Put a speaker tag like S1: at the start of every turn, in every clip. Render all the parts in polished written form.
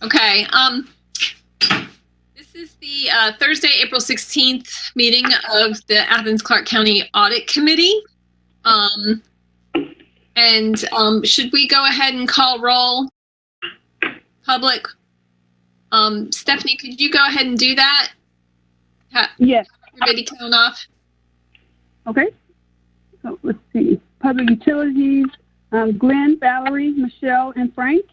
S1: Okay. This is the Thursday, April 16th meeting of the Athens-Clarke County Audit Committee. Should we go ahead and call roll? Public. Stephanie, could you go ahead and do that?
S2: Yes.
S1: Everybody count off.
S2: Okay. So let's see. Public Utilities, Glenn, Valerie, Michelle, and Frank.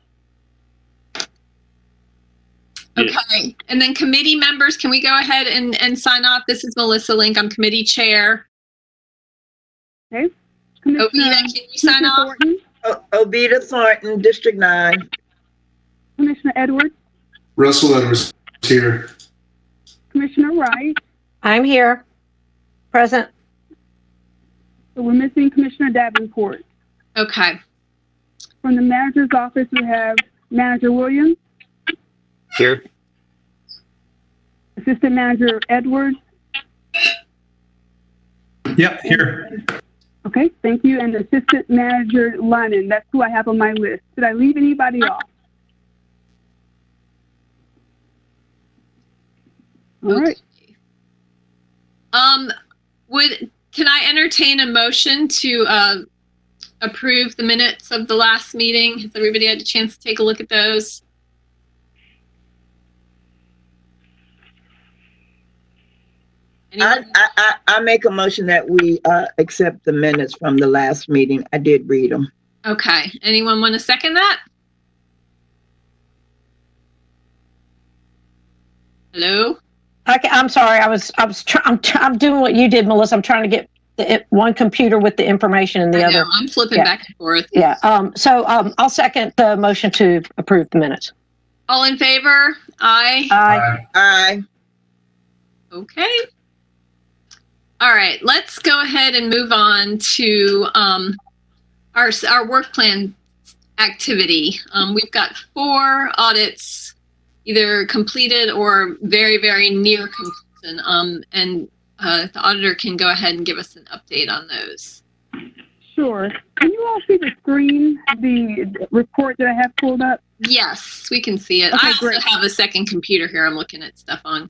S1: Okay. And then committee members, can we go ahead and sign off? This is Melissa Link. I'm committee chair.
S2: Okay.
S1: Ovita, can you sign off?
S3: Ovita Thornton, District 9.
S2: Commissioner Edwards.
S4: Russell Edwards here.
S2: Commissioner Wright.
S5: I'm here. Present.
S2: So we're missing Commissioner Davenport.
S1: Okay.
S2: From the manager's office, we have Manager Williams.
S6: Here.
S2: Assistant Manager Edwards.
S4: Yep, here.
S2: Okay, thank you. And Assistant Manager Lyman. That's who I have on my list. Did I leave anybody off? All right.
S1: Can I entertain a motion to approve the minutes of the last meeting? Has everybody had a chance to take a look at those?
S3: I make a motion that we accept the minutes from the last meeting. I did read them.
S1: Okay. Anyone want to second that? Hello?
S5: Okay, I'm sorry. I'm doing what you did, Melissa. I'm trying to get one computer with the information and the other.
S1: I'm flipping back and forth.
S5: Yeah. I'll second the motion to approve the minutes.
S1: All in favor? Aye.
S5: Aye.
S3: Aye.
S1: Okay. All right. Let's go ahead and move on to our work plan activity. We've got 4 audits, either completed or very, very near completion. The auditor can go ahead and give us an update on those.
S2: Sure. Can you all see the screen, the report that I have pulled up?
S1: Yes, we can see it.
S2: Okay,
S1: I also
S2: great.
S1: have a second computer here I'm looking at stuff on.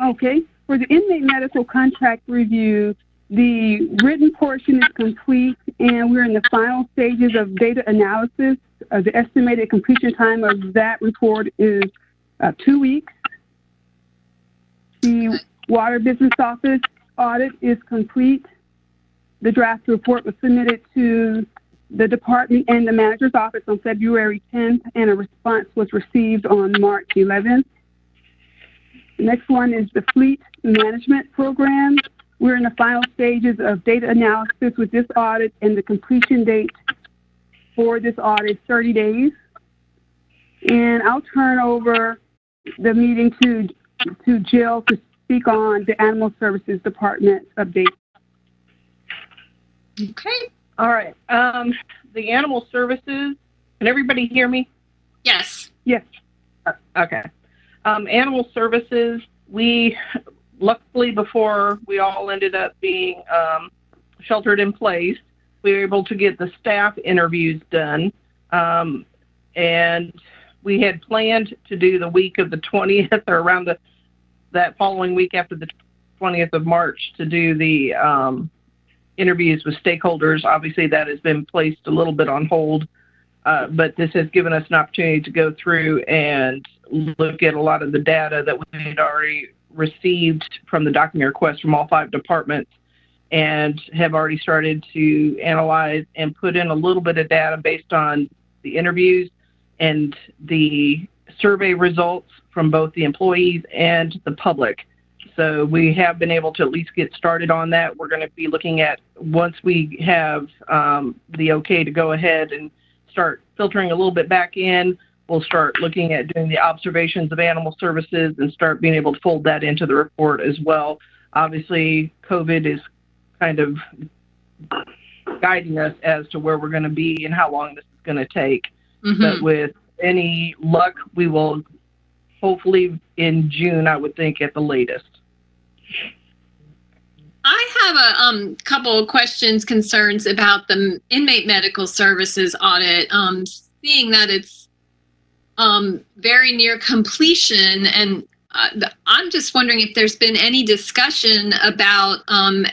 S2: Okay. For the inmate medical contract review, the written portion is complete, and we're in the final stages of data analysis. The estimated completion time of that report is 2 weeks. The Water Business Office audit is complete. The draft report was submitted to the department and the manager's office on February 10th, and a response was received on March 11th. The next one is the Fleet Management Program. We're in the final stages of data analysis with this audit, and the completion date for this audit is 30 days. And I'll turn over the meeting to Jill to speak on the Animal Services Department update.
S1: Okay.
S7: All right. The Animal Services, can everybody hear me?
S1: Yes.
S2: Yes.
S7: Okay. Animal Services, we luckily, before we all ended up being sheltered in place, we were able to get the staff interviews done. And we had planned to do the week of the 20th or around that following week after the 20th of March to do the interviews with stakeholders. Obviously, that has been placed a little bit on hold, but this has given us an opportunity to go through and look at a lot of the data that we had already received from the document request from all 5 departments, and have already started to analyze and put in a little bit of data based on the interviews and the survey results from both the employees and the public. So we have been able to at least get started on that. We're going to be looking at, once we have the okay to go ahead and start filtering a little bit back in, we'll start looking at doing the observations of animal services and start being able to fold that into the report as well. Obviously, COVID is kind of guiding us as to where we're going to be and how long this is going to take. Mm-hmm. But with any luck, we will hopefully in June, I would think, at the latest.
S1: I have a couple of questions, concerns about the inmate medical services audit. Seeing that it's very near completion, and I'm just wondering if there's been any discussion about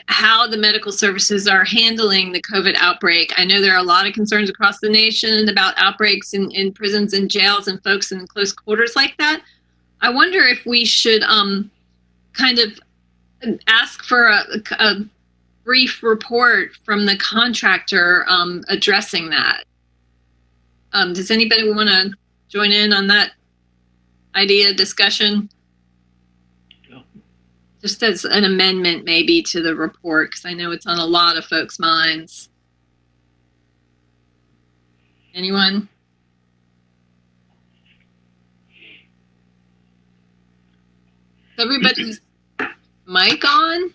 S1: how the medical services are handling the COVID outbreak. I know there are a lot of concerns across the nation about outbreaks in prisons and jails and folks in close quarters like that. I wonder if we should kind of ask for a brief report from the contractor addressing that. Does anybody want to join in on that idea, discussion? Just as an amendment maybe to the report, because I know it's on a lot of folks' minds. Anyone? Is everybody's mic on?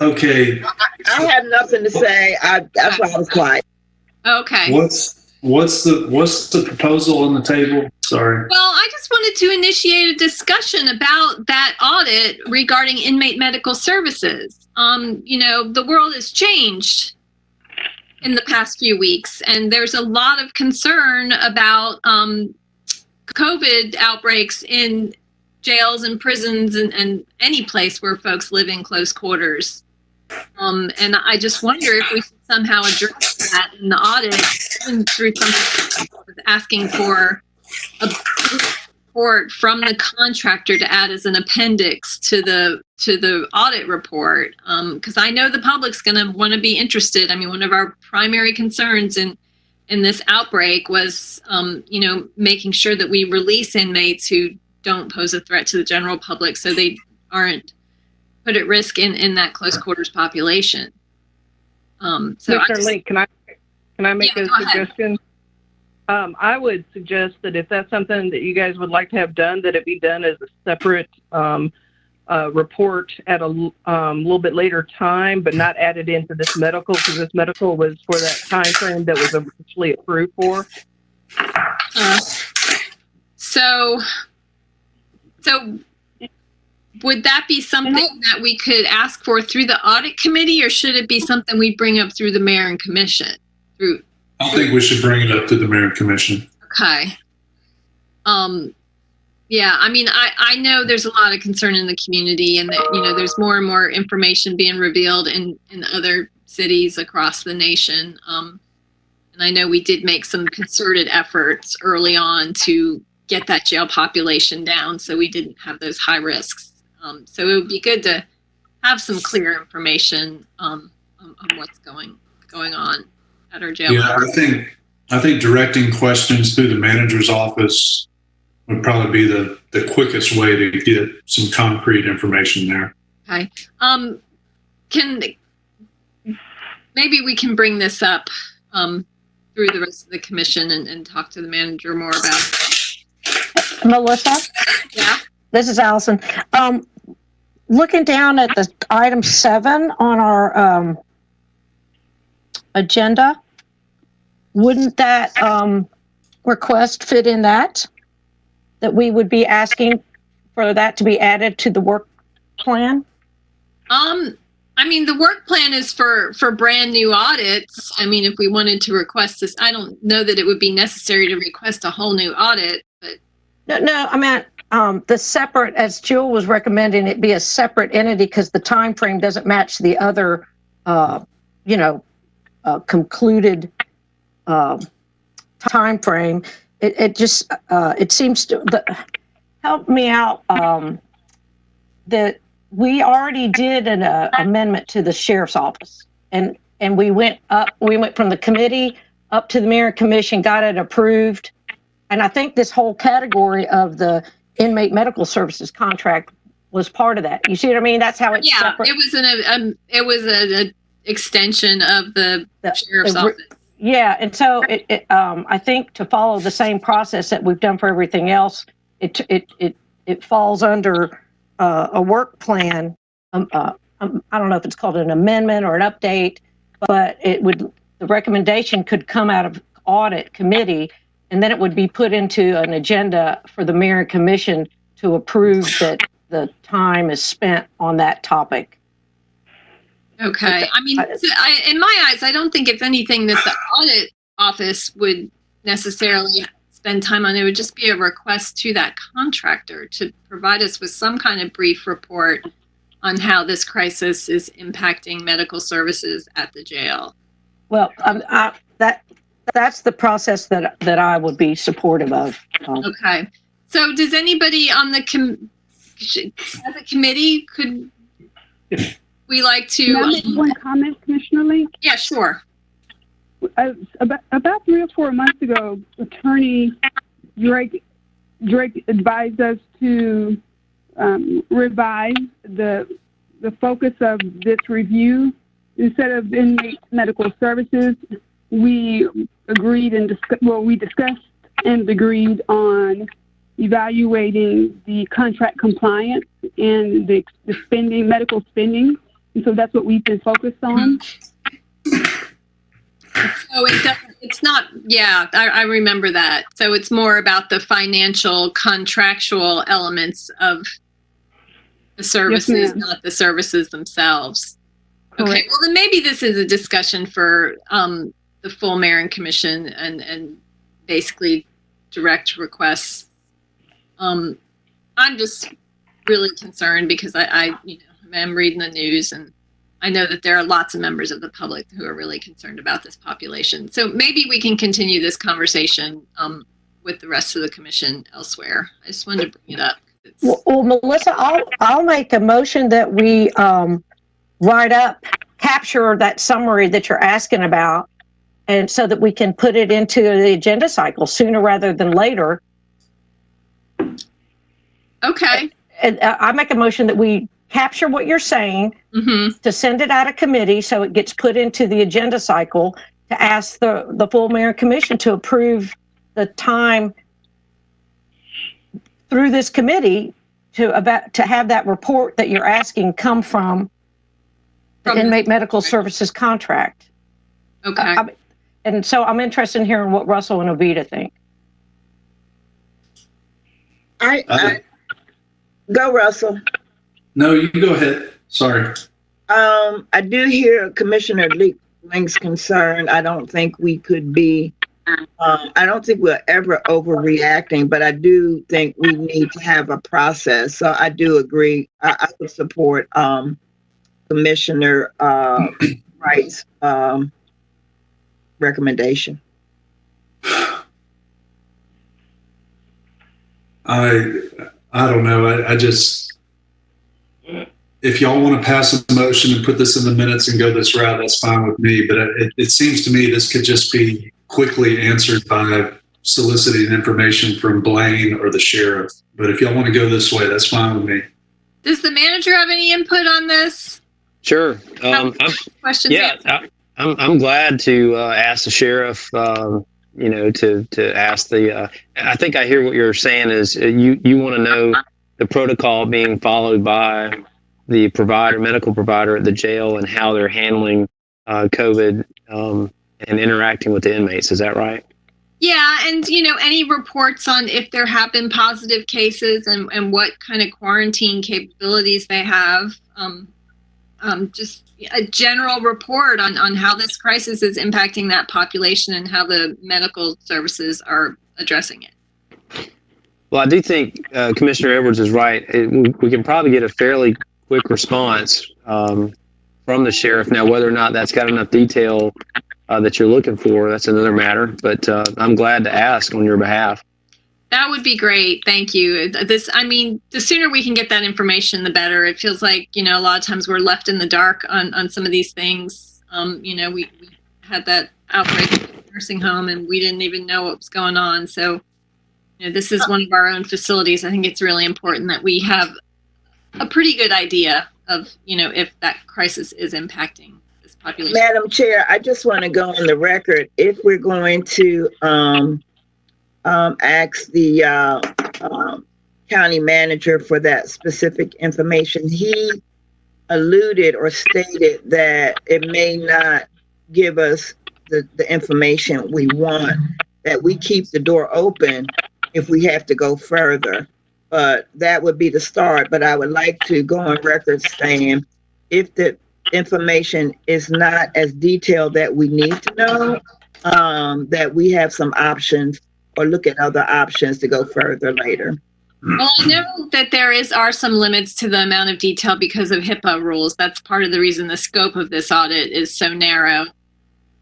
S4: Okay.
S3: I have nothing to say. That's why I was quiet.
S1: Okay.
S4: What's the proposal on the table? Sorry.
S1: Well, I just wanted to initiate a discussion about that audit regarding inmate medical services. The world has changed in the past few weeks, and there's a lot of concern about COVID outbreaks in jails and prisons and any place where folks live in close quarters. And I just wonder if we should somehow address that in the audit, even through something asking for a report from the contractor to add as an appendix to the audit report. Because I know the public's going to want to be interested. I mean, one of our primary concerns in this outbreak was, making sure that we release inmates who don't pose a threat to the general public, so they aren't put at risk in that close quarters population.
S7: Mr. Link, can I make a suggestion? I would suggest that if that's something that you guys would like to have done, that it be done as a separate report at a little bit later time, but not added into this medical, because this medical was for that time frame that was originally approved for. So would that be something that we could ask for through the audit committee, or should it be something we bring up through the mayor and commission?
S4: I think we should bring it up to the mayor and commission.
S1: Okay. Yeah, I mean, I know there's a lot of concern in the community, and that, there's more and more information being revealed in other cities across the nation. And I know we did make some concerted efforts early on to get that jail population down, so we didn't have those high risks. So it would be good to have some clear information on what's going on at our jail.
S4: Yeah, I think directing questions through the manager's office would probably be the quickest way to get some concrete information there.
S1: Okay. Maybe we can bring this up through the rest of the commission and talk to the manager more about it.
S5: Melissa?
S1: Yeah.
S5: This is Allison. Looking down at the item 7 on our agenda, wouldn't that request fit in that we would be asking for that to be added to the work plan?
S1: I mean, the work plan is for brand new audits. I mean, if we wanted to request this, I don't know that it would be necessary to request a whole new audit, but.
S5: No, I meant the separate, as Jill was recommending, it be a separate entity because the time frame doesn't match the other, concluded time frame. It just it seems to help me out that we already did an amendment to the sheriff's office, and we went from the committee up to the mayor and commission, got it approved. And I think this whole category of the inmate medical services contract was part of that. You see what I mean? That's how it's separate.
S1: It was an extension of the sheriff's office.
S5: Yeah, and so I think to follow the same process that we've done for everything else, it falls under a work plan. I don't know if it's called an amendment or an update, but the recommendation could come out of audit committee. And then it would be put into an agenda for the mayor and commission to approve that the time is spent on that topic.
S1: Okay. I mean, in my eyes, I don't think it's anything that the audit office would necessarily spend time on. It would just be a request to that contractor to provide us with some kind of brief report on how this crisis is impacting medical services at the jail.
S5: Well, that's the process that I would be supportive of.
S1: Okay. So does anybody on the as a committee, could we like to...
S2: Can I make one comment, Commissioner Lee?
S1: Yeah, sure.
S2: About 3 or 4 months ago, Attorney Drake advised us to revise the focus of this review. Instead of inmate medical services, we agreed and we discussed and agreed on evaluating the contract compliance and the spending, medical spending. And so that's what we've been focused on.
S1: So it's not, yeah, I remember that. So it's more about the financial, contractual elements of the services,
S2: yes,
S1: not the services themselves. Okay,
S2: Correct.
S1: well then maybe this is a discussion for the full mayor and commission and basically direct requests. I'm just really concerned because I'm reading the news and I know that there are lots of members of the public who are really concerned about this population. So maybe we can continue this conversation with the rest of the commission elsewhere. I just wanted to bring it up.
S5: Well, Melissa, I'll make a motion that we capture that summary that you're asking about, and so that we can put it into the agenda cycle sooner rather than later.
S1: Okay.
S5: And I make a motion that we capture what you're saying, to send it out of committee so it gets put into the agenda cycle, to ask the full mayor and commission to approve the time through this committee to have that report that you're asking come from the inmate medical services contract.
S1: Okay.
S5: And so I'm interested in hearing what Russell and Ovita think.
S3: Go, Russell.
S4: No, you can go ahead. Sorry.
S3: I do hear Commissioner Link's concern. I don't think we could be, I don't think we're ever overreacting, but I do think we need to have a process. So I do agree. I would support Commissioner Wright's recommendation.
S4: I don't know. I just, if y'all want to pass a motion and put this in the minutes and go this route, that's fine with me. But it seems to me this could just be quickly answered by soliciting information from Blaine or the sheriff. But if y'all want to go this way, that's fine with me.
S1: Does the manager have any input on this?
S6: Sure.
S1: Questions?
S6: Yeah, I'm glad to ask the sheriff. To ask the. I think I hear what you're saying is you want to know the protocol being followed by the medical provider at the jail, and how they're handling COVID and interacting with the inmates. Is that right?
S1: Yeah, and any reports on if there have been positive cases and what kind of quarantine capabilities they have. Just a general report on how this crisis is impacting that population and how the medical services are addressing it.
S6: Well, I do think Commissioner Edwards is right. We can probably get a fairly quick response from the sheriff. Now, whether or not that's got enough detail that you're looking for, that's another matter. But I'm glad to ask on your behalf.
S1: That would be great. Thank you. The sooner we can get that information, the better. It feels like, a lot of times we're left in the dark on some of these things. We had that outbreak at the nursing home and we didn't even know what was going on. So, this is one of our own facilities. I think it's really important that we have a pretty good idea of, if that crisis is impacting this population.
S3: Madam Chair, I just want to go on the record. If we're going to ask the county manager for that specific information, he alluded or stated that it may not give us the information we want, that we keep the door open if we have to go further. but that would be the start. But I would like to go on record saying if the information is not as detailed that we need to know, that we have some options or look at other options to go further later.
S1: Well, I know that are some limits to the amount of detail because of HIPAA rules. That's part of the reason the scope of this audit is so narrow.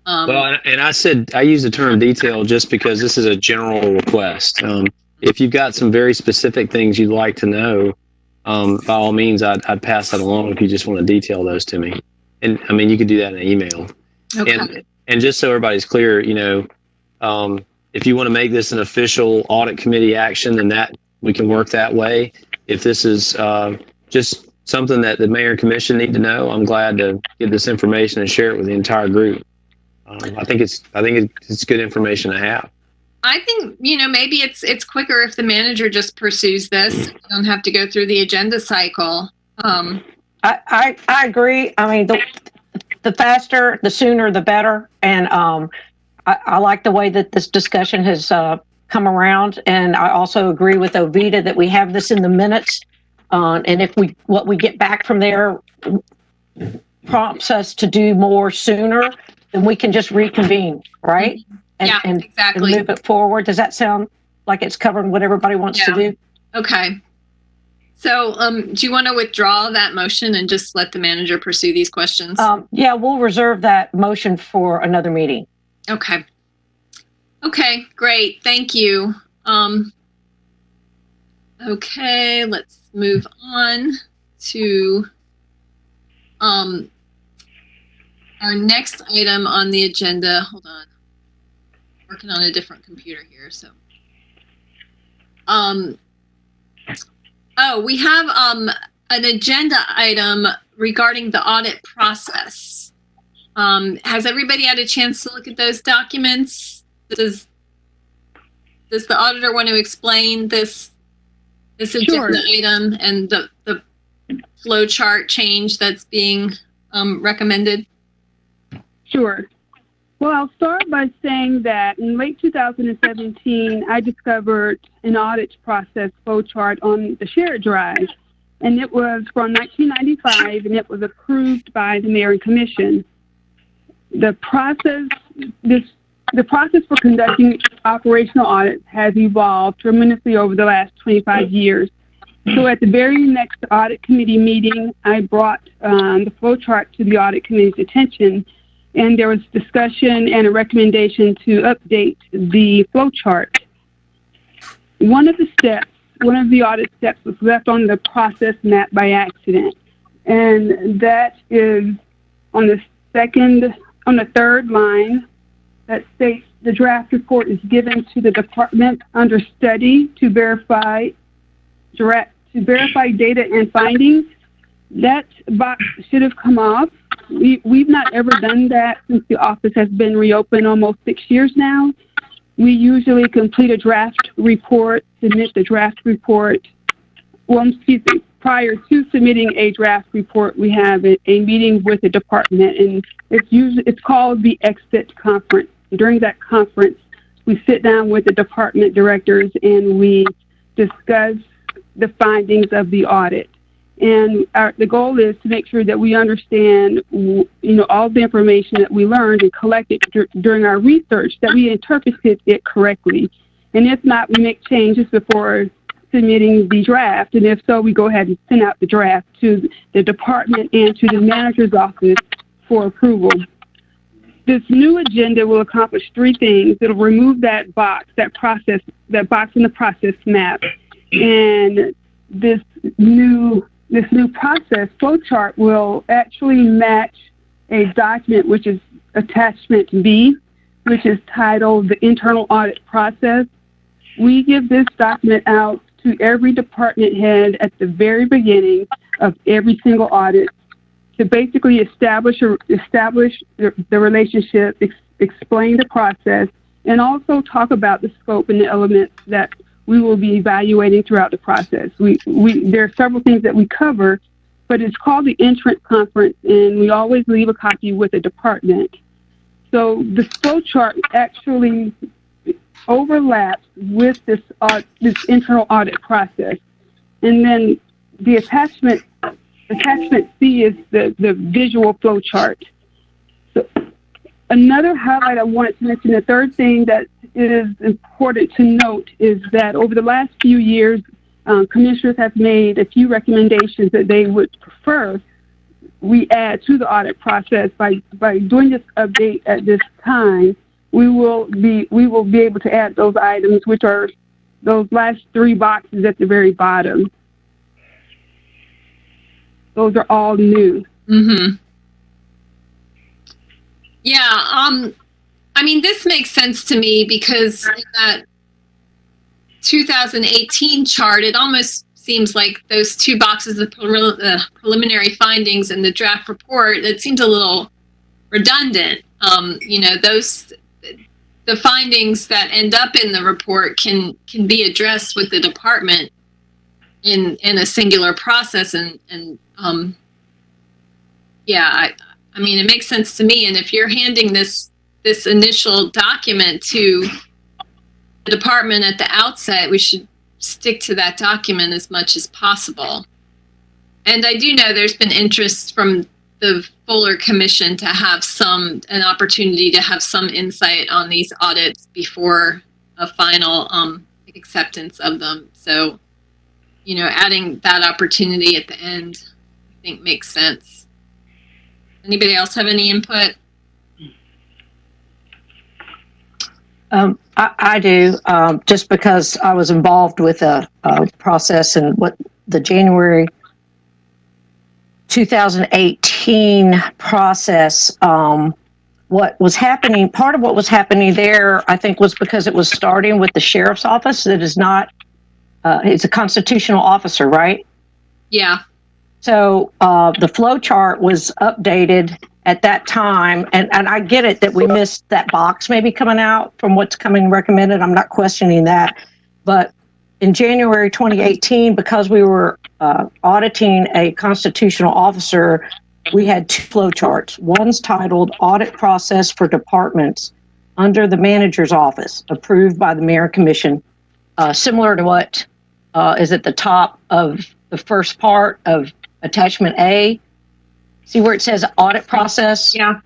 S6: Well, and I use the term detail just because this is a general request. If you've got some very specific things you'd like to know, by all means, I'd pass that along if you just want to detail those to me. And I mean, you could do that in an email.
S1: Okay.
S6: And just so everybody's clear, if you want to make this an official audit committee action, then that we can work that way. If this is just something that the mayor and commission need to know, I'm glad to get this information and share it with the entire group. I think it's good information to have.
S1: I think, maybe it's quicker if the manager just pursues this. You don't have to go through the agenda cycle.
S5: I agree. I mean, the faster, the sooner, the better. And I like the way that this discussion has come around. And I also agree with Ovita that we have this in the minutes. And if what we get back from there prompts us to do more sooner, then we can just reconvene, right? And
S1: exactly.
S5: And move it forward. Does that sound like it's covering what everybody wants to do?
S1: Okay. So do you want to withdraw that motion and just let the manager pursue these questions?
S5: Yeah, we'll reserve that motion for another meeting.
S1: Okay. Okay, great. Thank you. Okay, let's move on to our next item on the agenda. Hold on. Working on a different computer here, so. We have an agenda item regarding the audit process. Has everybody had a chance to look at those documents? Does the auditor want to explain this agenda item and the flow chart change that's being recommended?
S2: Sure. Well, I'll start by saying that in late 2017, I discovered an audit process flowchart on the shared drive, and it was from 1995, and it was approved by the mayor and commission. The process for conducting operational audits has evolved tremendously over the last 25 years. So at the very next audit committee meeting, I brought the flowchart to the audit committee's attention, and there was discussion and a recommendation to update the flowchart. One of the audit steps was left on the process map by accident, and that is on the third line that states the draft report is given to the department under study to verify data and findings. That box should have come off. We've not ever done that since the office has been reopened almost 6 years now. We usually complete a draft report, submit the draft report. Prior to submitting a draft report, we have a meeting with the department, and it's called the exit conference. During that conference, we sit down with the department directors and we discuss the findings of the audit. And the goal is to make sure that we understand, all the information that we learned and collected during our research, that we interpreted it correctly. And if not, we make changes before submitting the draft. And if so, we go ahead and send out the draft to the department and to the manager's office for approval. This new agenda will accomplish three things. It'll remove that box in the process map. And this new process flowchart will actually match a document, which is attachment B, which is titled the Internal Audit Process. We give this document out to every department head at the very beginning of every single audit to basically establish the relationship, explain the process, and also talk about the scope and the elements that we will be evaluating throughout the process. There are several things that we cover, but it's called the entrance conference, and we always leave a copy with the department. So the flowchart actually overlaps with this internal audit process. And then the attachment C is the visual flow chart. So another highlight I wanted to mention, the third thing that is important to note is that over the last few years, commissioners have made a few recommendations that they would prefer we add to the audit process. By doing this update at this time, we will be able to add those items, which are those last 3 boxes at the very bottom. Those are all new.
S1: Mm-hmm. Yeah, I mean, this makes sense to me because in that 2018 chart, it almost seems like those 2 boxes of preliminary findings and the draft report, it seems a little redundant. You know, the findings that end up in the report can be addressed with the department in a singular process. And yeah, I mean, it makes sense to me. And if you're handing this initial document to the department at the outset, we should stick to that document as much as possible. And I do know there's been interest from the Fuller Commission to have an opportunity to have some insight on these audits before a final acceptance of them. So, you know, adding that opportunity at the end, I think makes sense. Anybody else have any input?
S5: I do, just because I was involved with a process and what the January 2018 process, what was happening, part of what was happening there, I think, was because it was starting with the sheriff's office that is not, it's a constitutional officer, right?
S1: Yeah.
S5: So the flow chart was updated at that time, and I get it that we missed that box maybe coming out from what's coming recommended. I'm not questioning that. But in January 2018, because we were auditing a constitutional officer, we had 2 flow charts. One's titled Audit Process for Departments under the Manager's Office, approved by the Mayor and Commission, similar to what is at the top of the first part of Attachment A. See where it says Audit Process?
S1: Yeah.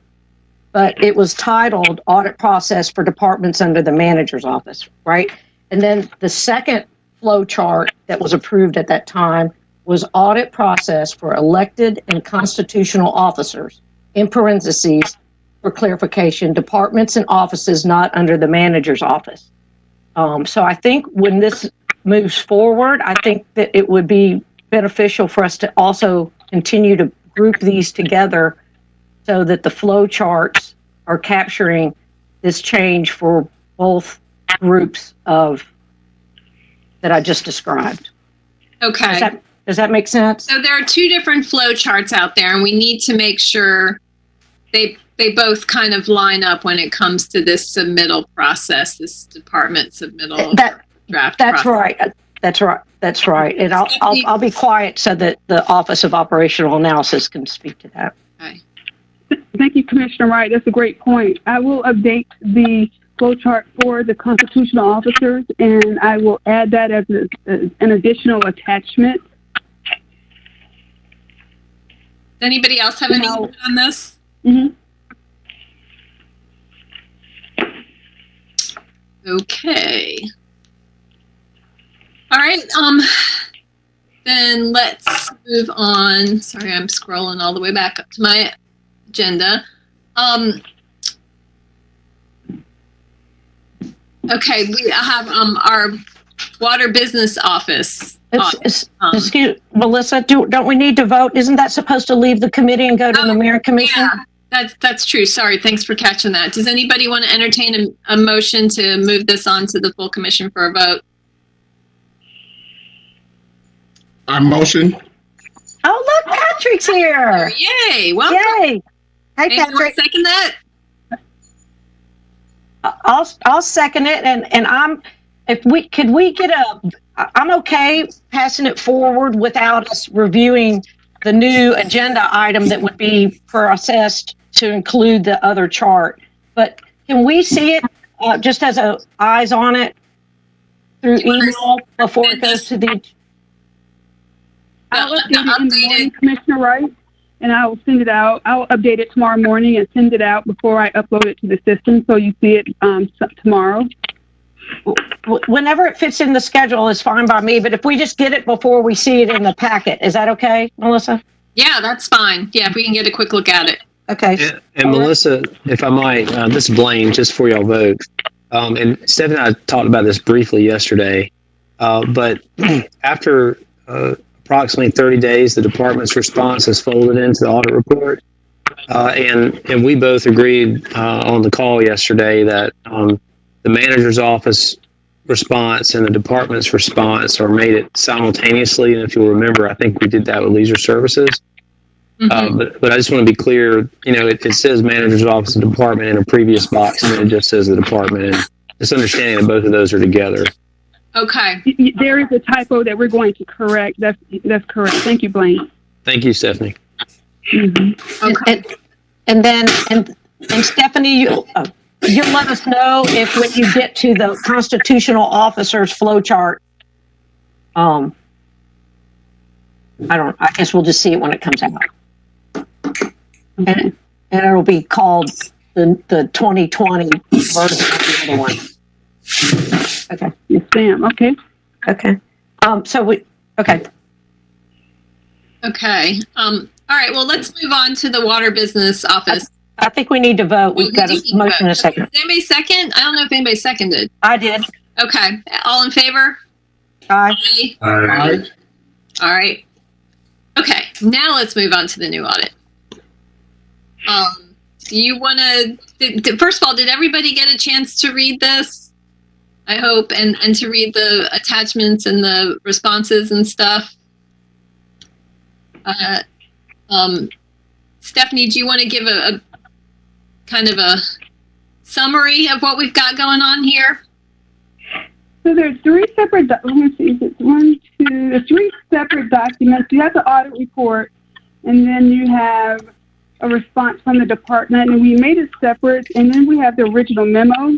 S5: But it was titled Audit Process for Departments under the Manager's Office, right? And then the second flow chart that was approved at that time was Audit Process for Elected and Constitutional Officers, in parentheses, for clarification, departments and offices not under the Manager's Office. So I think when this moves forward, I think that it would be beneficial for us to also continue to group these together so that the flow charts are capturing this change for both groups of that I just described.
S1: Okay.
S5: Does that make sense?
S1: So there are 2 different flow charts out there, and we need to make sure they both kind of line up when it comes to this submittal process, this department submittal draft.
S5: That's
S1: process.
S5: right. That's right. That's right. And I'll be quiet so that the Office of Operational Analysis can speak to that.
S1: Okay.
S2: Thank you, Commissioner Wright. That's a great point. I will update the flow chart for the constitutional officers, and I will add that as an additional attachment.
S1: Does anybody else have any input on this?
S2: Mm-hmm.
S1: Okay. All right. Then let's move on. Sorry, I'm scrolling all the way back up to my agenda. Okay, we have our water business office.
S5: Excuse Melissa, don't we need to vote? Isn't that supposed to leave the committee and go to the Mayor and Commission?
S1: Yeah, that's true. Sorry, thanks for catching that. Does anybody want to entertain a motion to move this on to the full commission for a vote?
S8: I motion.
S5: Oh, look, Patrick's here.
S1: Yay! Welcome.
S5: Yay! Hey, Patrick.
S1: Second that.
S5: I'll second it, and I'm I'm okay passing it forward without us reviewing the new agenda item that would be processed to include the other chart. But can we see it just as eyes on it through email before it goes to the?
S2: I'll
S1: the
S2: update it in the
S1: updated.
S2: morning, Commissioner Wright, and I will send it out. I'll update it tomorrow morning and send it out before I upload it to the system, so you see it tomorrow.
S5: Whenever it fits in the schedule is fine by me, but if we just get it before we see it in the packet, is that okay, Melissa?
S1: Yeah, that's fine. Yeah, if we can get a quick look at it.
S5: Okay.
S6: And Melissa, if I might, this is Blaine, just for y'all vote. And Stephanie and I talked about this briefly yesterday, but after approximately 30 days, the department's response is folded into the audit report. And we both agreed on the call yesterday that the manager's office response and the department's response are made it simultaneously. And if you'll remember, I think we did that with leisure services.
S1: Mm-hmm.
S6: But I just want to be clear, it says manager's office and department in a previous box, and then it just says the department. And just understanding that both of those are together.
S1: Okay.
S2: There is a typo that we're going to correct. That's correct. Thank you, Blaine.
S6: Thank you, Stephanie.
S2: Mm-hmm.
S1: Okay.
S5: And then Stephanie, you'll let us know if when you get to the constitutional officers flow chart. I guess we'll just see it when it comes out. And it'll be called the 2020 version of the other one. Okay.
S2: Yes, ma'am. Okay.
S5: Okay. Okay.
S1: Okay. All right. Well, let's move on to the water business office.
S5: I think we need to vote. We've got a motion and a second.
S1: Did anybody second? I don't know if anybody seconded.
S5: I did.
S1: Okay. All in favor?
S5: Aye.
S8: Aye.
S1: All right. Okay. Now let's move on to the new audit. Do you want to, first of all, did everybody get a chance to read this? I hope, and to read the attachments and the responses and stuff. Stephanie, do you want to give a kind of a summary of what we've got going on here?
S2: So there's three separate, let me see, there's three separate documents. You have the audit report, and then you have a response from the department, and we made it separate, and then we have the original memo.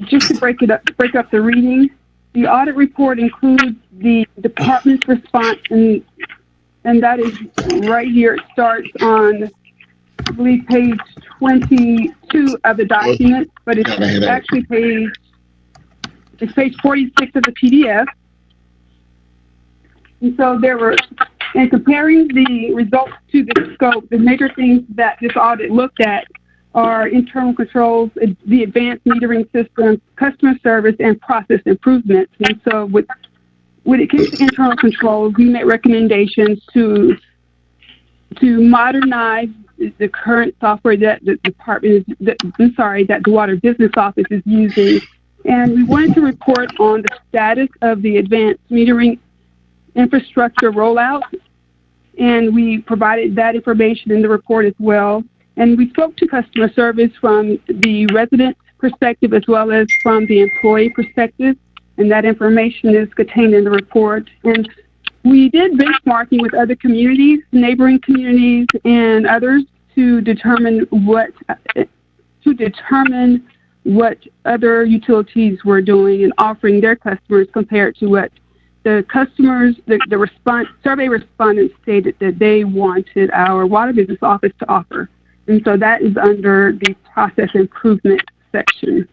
S2: Just to break up the reading. The audit report includes the department's response, and that is right here. It starts on, I believe, page 22 of the document, but it's actually page 46 of the PDF. And so in comparing the results to the scope, the major things that this audit looked at are internal controls, the advanced metering system, customer service, and process improvements. And so when it comes to internal controls, we made recommendations to modernize the current software that the department that the Water Business Office is using. And we wanted to report on the status of the advanced metering infrastructure rollout. And we provided that information in the report as well. And we spoke to customer service from the resident perspective as well as from the employee perspective. And that information is contained in the report. And we did benchmarking with other communities, neighboring communities, and others to determine what other utilities were doing and offering their customers compared to what the customers, the survey respondents stated that they wanted our Water Business Office to offer. And so that is under the process improvement section.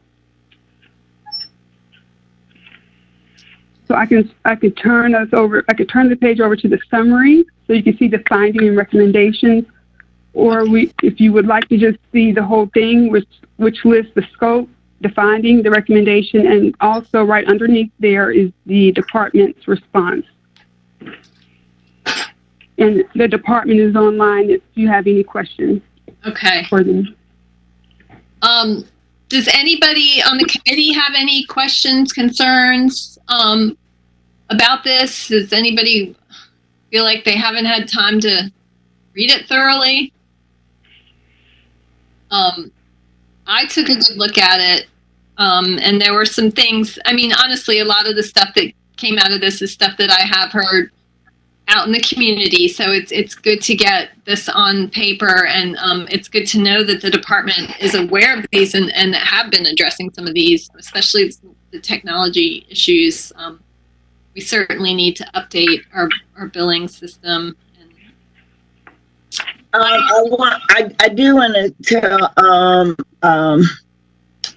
S2: So I could turn the page over to the summary so you can see the finding and recommendations. Or if you would like to just see the whole thing, which lists the scope, the finding, the recommendation, and also right underneath there is the department's response. And the department is online if you have any questions.
S1: Okay.
S2: For them.
S1: Does anybody on the committee have any questions, concerns about this? Does anybody feel like they haven't had time to read it thoroughly? I took a good look at it, and there were some things. I mean, honestly, a lot of the stuff that came out of this is stuff that I have heard out in the community. So it's good to get this on paper, and it's good to know that the department is aware of these and have been addressing some of these, especially the technology issues. we certainly need to update our billing system.
S3: I do want to tell,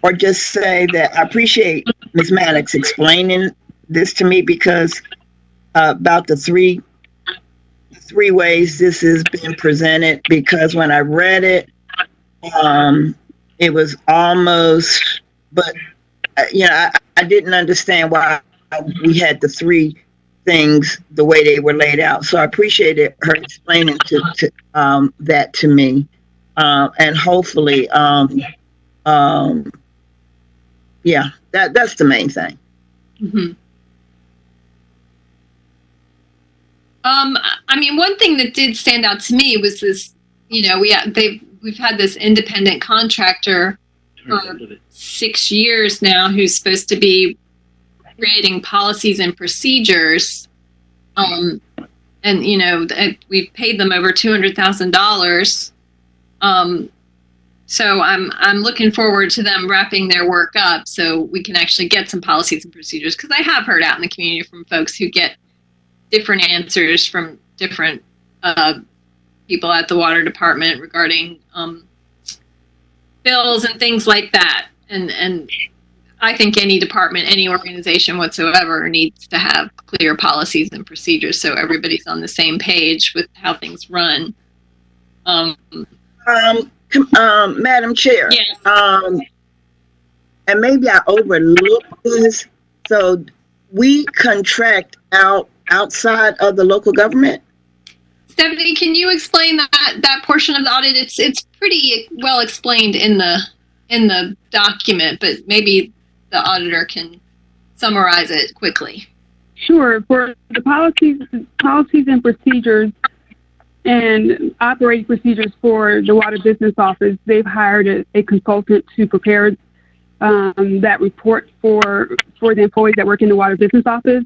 S3: or just say that I appreciate Ms. Maddox explaining this to me, because about the three ways this has been presented, because when I read it, it was almost, but I didn't understand why we had the three things the way they were laid out. So I appreciated her explaining that to me, and hopefully, that's the main thing.
S1: Mm-hmm. I mean, one thing that did stand out to me was this. We've had this independent contractor for 6 years now who's supposed to be creating policies and procedures. And we've paid them over $200,000. So I'm looking forward to them wrapping their work up so we can actually get some policies and procedures, because I have heard out in the community from folks who get different answers from different people at the water department regarding bills and things like that. And I think any department, any organization whatsoever needs to have clear policies and procedures so everybody's on the same page with how things run.
S3: Madam Chair.
S1: Yes.
S3: And maybe I overlooked this. So we contract outside of the local government?
S1: Stephanie, can you explain that portion of the audit? It's pretty well explained in the document, but maybe the auditor can summarize it quickly.
S2: Sure. For the policies and procedures and operating procedures for the Water Business Office, they've hired a consultant to prepare that report for the employees that work in the Water Business Office.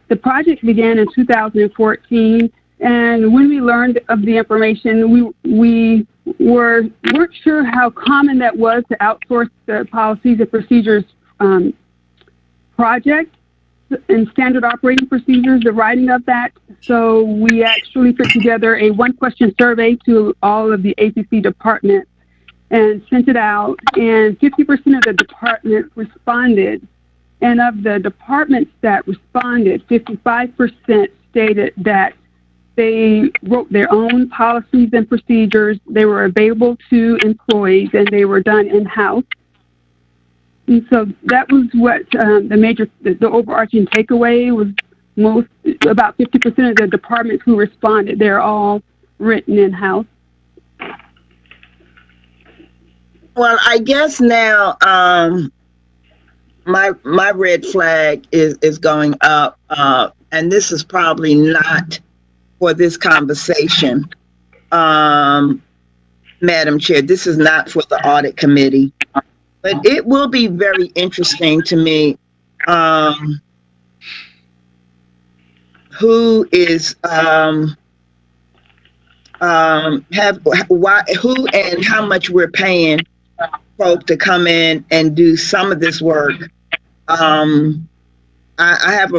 S2: The project began in 2014, and when we learned of the information, we weren't sure how common that was to outsource the policies and procedures project and standard operating procedures, the writing of that. So we actually put together a one-question survey to all of the APC departments and sent it out, and 50% of the departments responded. And of the departments that responded, 55% stated that they wrote their own policies and procedures. They were available to employees, and they were done in-house. And so that was what the overarching takeaway was. About 50% of the departments who responded, they're all written in-house.
S3: Well, I guess now my red flag is going up, and this is probably not for this conversation, Madam Chair. This is not for the Audit Committee, but it will be very interesting to me who is who and how much we're paying folk to come in and do some of this work. I have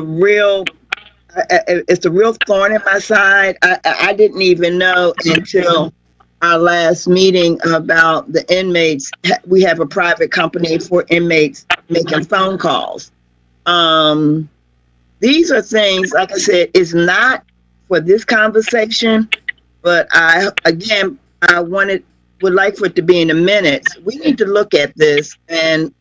S3: it's a real thorn in my side. I didn't even know until our last meeting about the inmates. We have a private company for inmates making phone calls. These are things, like I said, it's not for this conversation, but would like for it to be in the minutes. We need to look at this and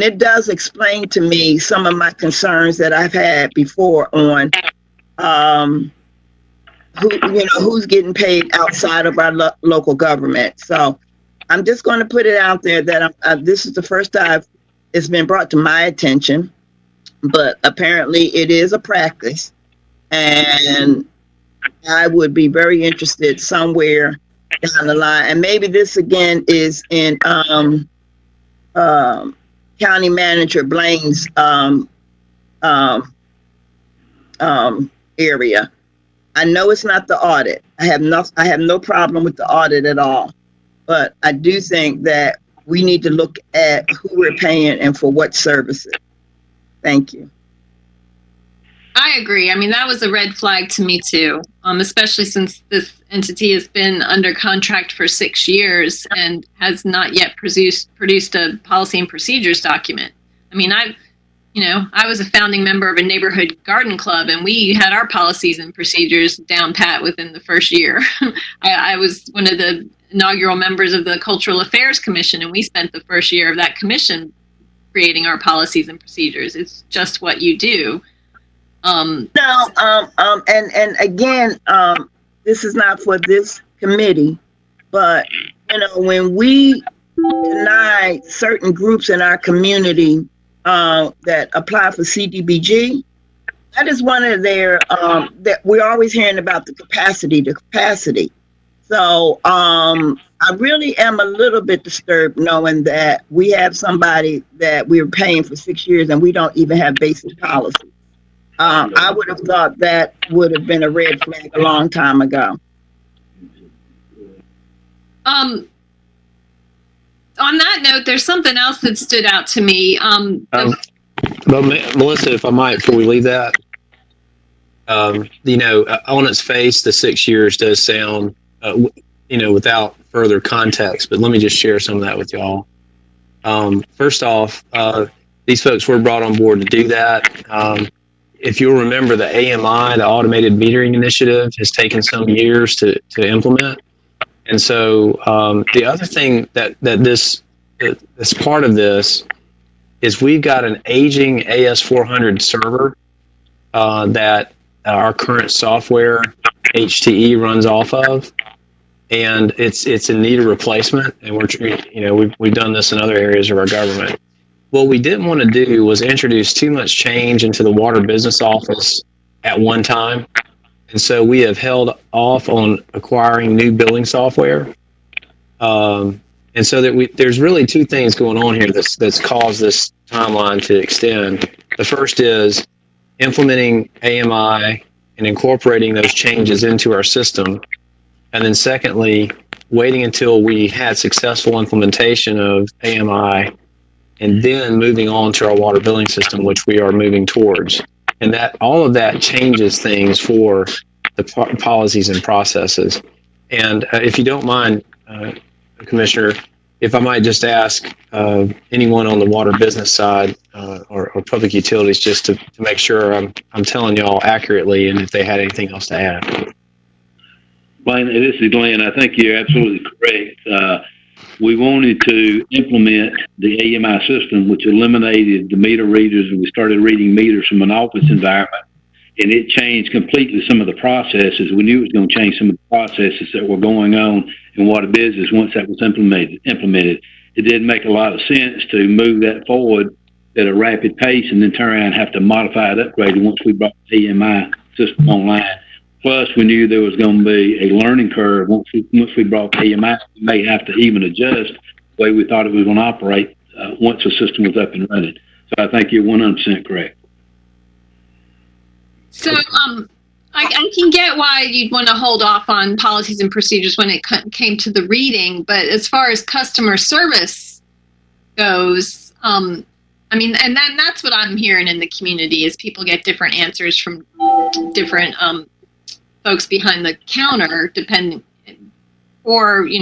S3: it does explain to me some of my concerns that I've had before on who's getting paid outside of our local government. So I'm just going to put it out there that this is the first time it's been brought to my attention, but apparently it is a practice, and I would be very interested somewhere down the line. And maybe this again is in County Manager Blaine's area. I know it's not the audit. I have no problem with the audit at all, but I do think that we need to look at who we're paying and for what services. Thank you.
S1: I agree. I mean, that was a red flag to me too, especially since this entity has been under contract for 6 years and has not yet produced a policy and procedures document. I mean, I was a founding member of a neighborhood garden club, and we had our policies and procedures down pat within the first year. I was one of the inaugural members of the Cultural Affairs Commission, and we spent the first year of that commission creating our policies and procedures. It's just what you do.
S3: And again, this is not for this committee, but when we deny certain groups in our community that apply for CDBG, that is one of their that we're always hearing about the capacity. So I really am a little bit disturbed knowing that we have somebody that we're paying for 6 years and we don't even have basic policy. I would have thought that would have been a red flag a long time ago.
S1: On that note, there's something else that stood out to me.
S6: But Melissa, if I might, before we leave that, on its face, the 6 years does sound, without further context, but let me just share some of that with y'all. First off, these folks were brought on board to do that. If you'll remember, the AMI, the Automated Metering Initiative, has taken some years to implement. And so the other thing that's part of this is we've got an aging AS400 server that our current software, HTE, runs off of. And it's in need of replacement. And we've done this in other areas of our government. What we didn't want to do was introduce too much change into the Water Business Office at one time. And so we have held off on acquiring new billing software. And so there's really two things going on here that's caused this timeline to extend. The first is implementing AMI and incorporating those changes into our system. And then secondly, waiting until we had successful implementation of AMI and then moving on to our water billing system, which we are moving towards. And that all of that changes things for the policies and processes. And if you don't mind, Commissioner, if I might just ask anyone on the water business side or public utilities just to make sure I'm telling y'all accurately and if they had anything else to add.
S9: Glenn, this is Glenn. I think you're absolutely correct. We wanted to implement the AMI system, which eliminated the meter readers, and we started reading meters from an office environment. And it changed completely some of the processes. We knew it was going to change some of the processes that were going on in water business once that was implemented. It didn't make a lot of sense to move that forward at a rapid pace and then turn around and have to modify it, upgrade it once we brought the AMI system online. Plus, we knew there was going to be a learning curve. Once we brought AMI, we may have to even adjust the way we thought it was going to operate once the system was up and running. So I think you're 100% correct.
S1: So I can get why you'd want to hold off on policies and procedures when it came to the reading, but as far as customer service goes, and that's what I'm hearing in the community is people get different answers from different folks behind the counter, or they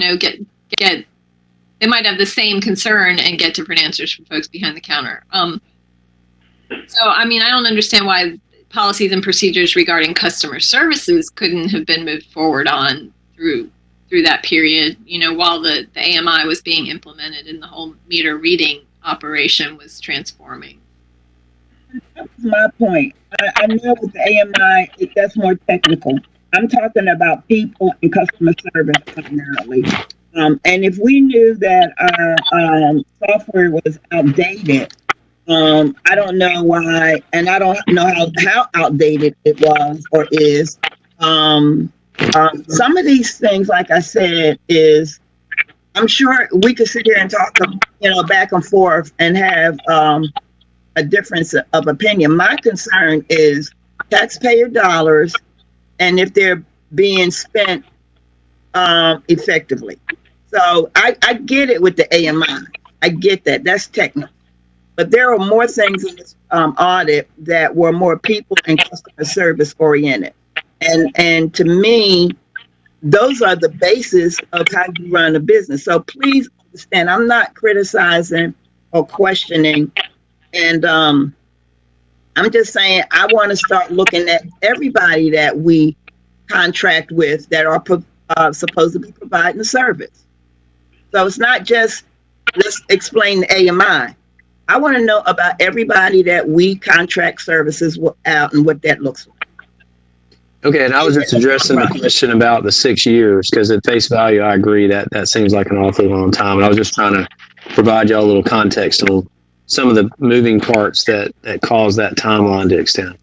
S1: might have the same concern and get different answers from folks behind the counter. So I don't understand why policies and procedures regarding customer services couldn't have been moved forward on through that period, while the AMI was being implemented and the whole meter reading operation was transforming.
S3: That's my point. I know with the AMI, that's more technical. I'm talking about people and customer service primarily. And if we knew that our software was outdated, I don't know why, and I don't know how outdated it was or is. Some of these things, like I said, is I'm sure we could sit here and talk, back and forth and have a difference of opinion. My concern is taxpayer dollars and if they're being spent effectively. So I get it with the AMI. I get that. That's technical. but there are more things in this audit that were more people and customer service oriented. And to me, those are the basis of how you run a business. So please understand, I'm not criticizing or questioning. And I'm just saying, I want to start looking at everybody that we contract with that are supposed to be providing a service. So it's not just, let's explain the AMI. I want to know about everybody that we contract services out and what that looks like.
S6: Okay, and I was just addressing the question about the 6 years, because at face value, I agree that seems like an awfully long time. And I was just trying to provide y'all a little context on some of the moving parts that cause that timeline to extend.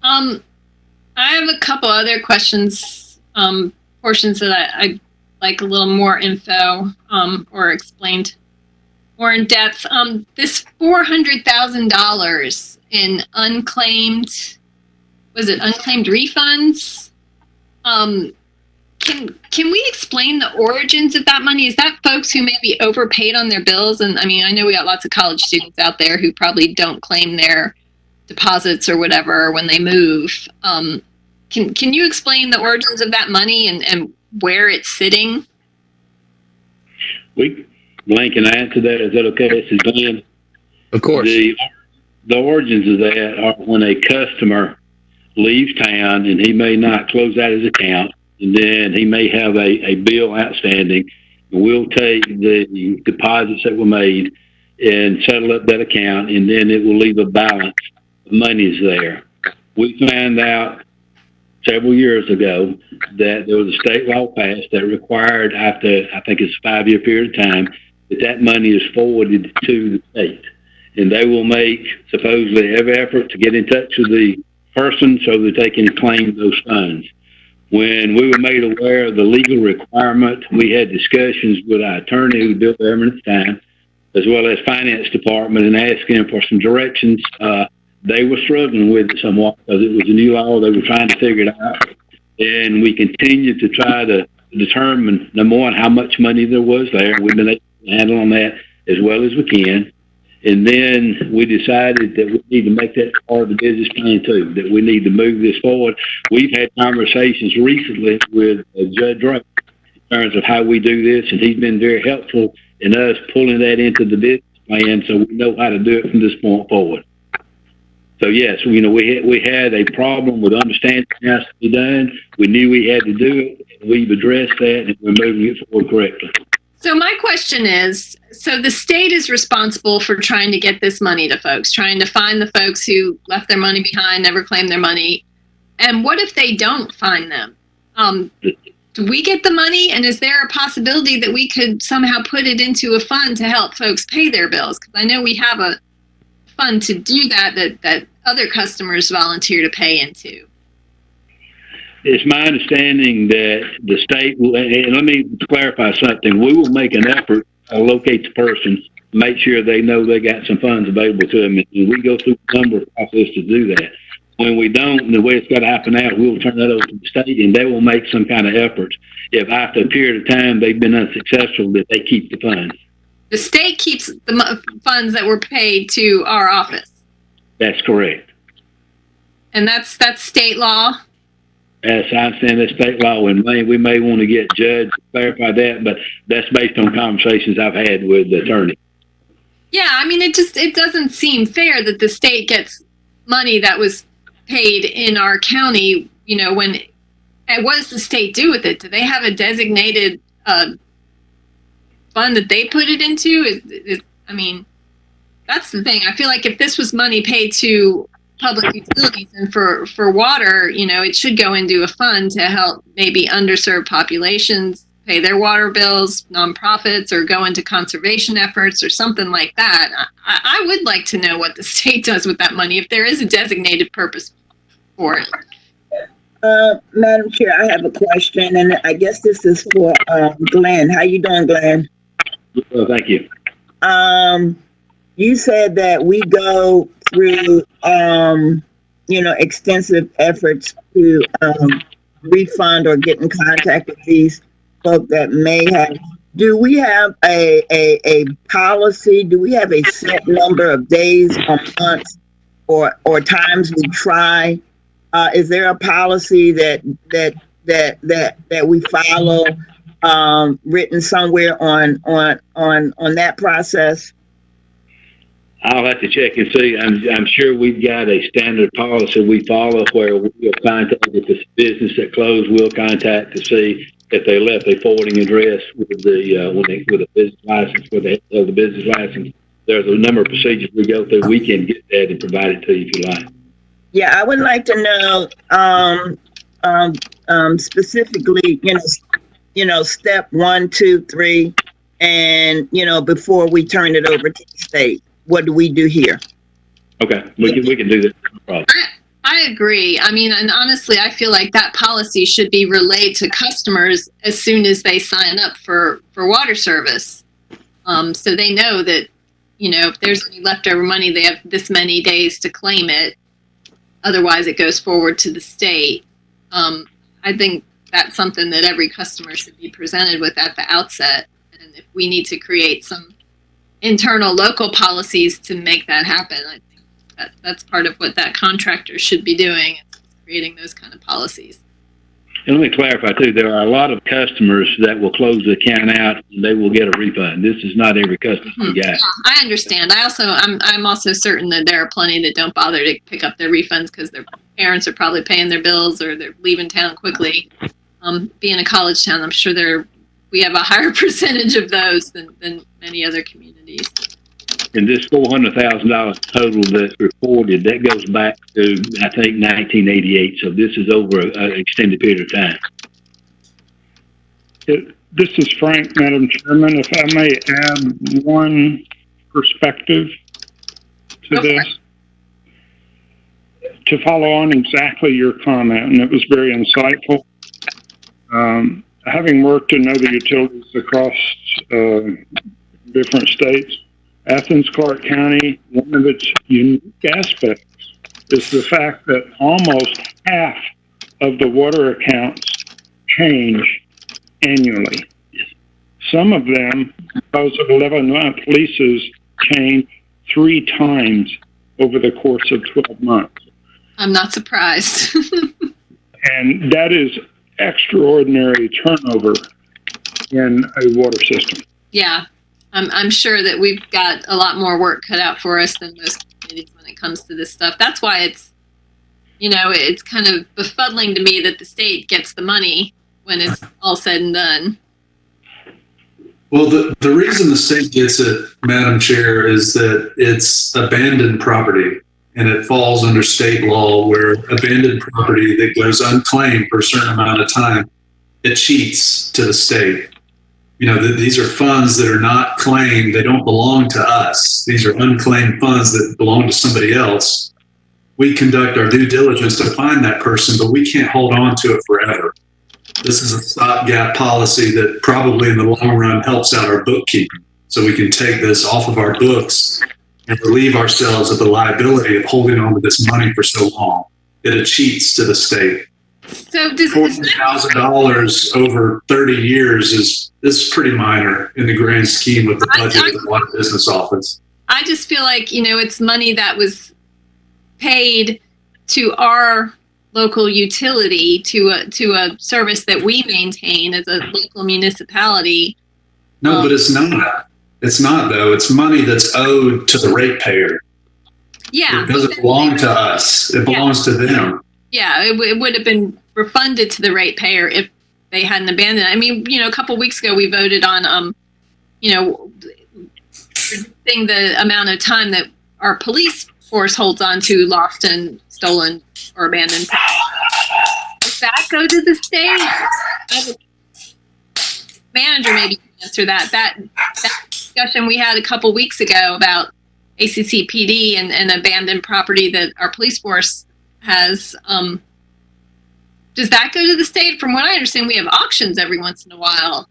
S1: I have a couple other questions, portions that I'd like a little more info or explained more in depth. This $400,000 in unclaimed refunds? Can we explain the origins of that money? Is that folks who maybe overpaid on their bills? And I mean, I know we got lots of college students out there who probably don't claim their deposits or whatever when they move. Can you explain the origins of that money and where it's sitting?
S9: Glenn, can I answer that? Is that okay? This is Glenn.
S6: Of course.
S9: The origins of that are when a customer leaves town and he may not close out his account, and then he may have a bill outstanding. We'll take the deposits that were made and settle up that account, and then it will leave a balance of monies there. We found out several years ago that there was a state law passed that required, after I think it's a 5-year period of time, that money is forwarded to the state. And they will make supposedly every effort to get in touch with the person so that they can claim those funds. When we were made aware of the legal requirement, we had discussions with our attorney who built the at the time, as well as finance department, and asking them for some directions. They were struggling with it somewhat because it was a new law. They were trying to figure it out. And we continued to try to determine, number one, how much money there was there. We've been able to handle on that as well as we can. And then we decided that we need to make that part of the business plan too, that we need to move this forward. We've had conversations recently with Judge Drake in terms of how we do this, and he's been very helpful in us pulling that into the business plan so we know how to do it from this point forward. So yes, we had a problem with understanding how it has to be done. We knew we had to do it, and we've addressed that, and we're moving it forward correctly.
S1: So my question is, so the state is responsible for trying to get this money to folks, trying to find the folks who left their money behind, never claimed their money. And what if they don't find them? Do we get the money? And is there a possibility that we could somehow put it into a fund to help folks pay their bills? Because I know we have a fund to do that other customers volunteer to pay into.
S9: It's my understanding that the state will, and let me clarify something, we will make an effort to locate the person, make sure they know they got some funds available to them, and we go through a number of processes to do that. When we don't, the way it's got to happen now, we'll turn that over to the state, and they will make some kind of effort. If after a period of time they've been unsuccessful, that they keep the funds. The
S1: state keeps the funds that were paid to our office.
S9: That's correct.
S1: And that's state law?
S9: As I understand that state law, and we may want to get Judge to clarify that, but that's based on conversations I've had with the attorney.
S1: Yeah, I mean, it doesn't seem fair that the state gets money that was paid in our county, and what does the state do with it? Do they have a designated fund that they put it into? I mean, that's the thing. I feel like if this was money paid to public utilities and for water, it should go into a fund to help maybe underserved populations pay their water bills, nonprofits, or go into conservation efforts or something like that. I would like to know what the state does with that money, if there is a designated purpose for it.
S3: Madam Chair, I have a question, and I guess this is for Glenn. How you doing, Glenn?
S9: Well, thank you.
S3: You said that we go through, extensive efforts to refund or get in contact with these folks that may have do we have a policy? Do we have a set number of days or months or times we try? Is there a policy that we follow, written somewhere on that process?
S9: I'll have to check and see. I'm sure we've got a standard policy we follow where we'll contact if it's a business that closed. We'll contact to see if they left a forwarding address with a business license, with the business license. There's a number of procedures we go through. We can get that and provide it to you if you like.
S3: Yeah, I would like to know specifically, step 1, 2, 3, and before we turn it over to the state. What do we do here?
S9: Okay, we can do that. No problem.
S1: I agree. I mean, and honestly, I feel like that policy should be relayed to customers as soon as they sign up for water service. So they know that, if there's any leftover money, they have this many days to claim it. Otherwise, it goes forward to the state. I think that's something that every customer should be presented with at the outset. And if we need to create some internal local policies to make that happen, I think that's part of what that contractor should be doing, is creating those kind of policies.
S9: And let me clarify too, there are a lot of customers that will close the account out and they will get a refund. This is not every customer we got.
S1: Yeah, I understand. I'm also certain that there are plenty that don't bother to pick up their refunds because their parents are probably paying their bills or they're leaving town quickly. Being a college town, I'm sure we have a higher percentage of those than many other communities.
S9: And this $400,000 total that's reported, that goes back to, I think, 1988. So this is over an extended period of time.
S10: This is Frank, Madam Chairman. If I may add one perspective to this. To follow on exactly your comment, and it was very insightful. Having worked in other utilities across different states, Athens-Clarke County, one of its unique aspects is the fact that almost half of the water accounts change annually. Some of them, because of 11-month leases, change 3 times over the course of 12 months.
S1: I'm not surprised.
S10: And that is extraordinary turnover in a water system.
S1: Yeah. I'm sure that we've got a lot more work cut out for us than most communities when it comes to this stuff. That's why it's kind of befuddling to me that the state gets the money when it's all said and done.
S4: Well, the reason the state gets it, Madam Chair, is that it's abandoned property and it falls under state law where abandoned property that goes unclaimed for a certain amount of time, it cheats to the state. These are funds that are not claimed. They don't belong to us. These are unclaimed funds that belong to somebody else. We conduct our due diligence to find that person, but we can't hold on to it forever. This is a stopgap policy that probably in the long run helps out our bookkeeping. So we can take this off of our books and relieve ourselves of the liability of holding on to this money for so long. It cheats to the state.
S1: So does
S4: $40,000 over 30 years is pretty minor in the grand scheme of the budget of the Water Business Office.
S1: I just feel like, it's money that was paid to our local utility, to a service that we maintain as a local municipality.
S4: No, but it's not. It's not, though. It's money that's owed to the ratepayer.
S1: Yeah.
S4: It doesn't belong to us. It belongs to them.
S1: Yeah, it would have been refunded to the ratepayer if they hadn't abandoned it. I mean, a couple of weeks ago we voted on, reducing the amount of time that our police force holds on to lost and stolen or abandoned. Does that go to the state? Manager maybe can answer that. That discussion we had a couple weeks ago about ACCPD and abandoned property that our police force has, does that go to the state? From what I understand, we have auctions every once in a while.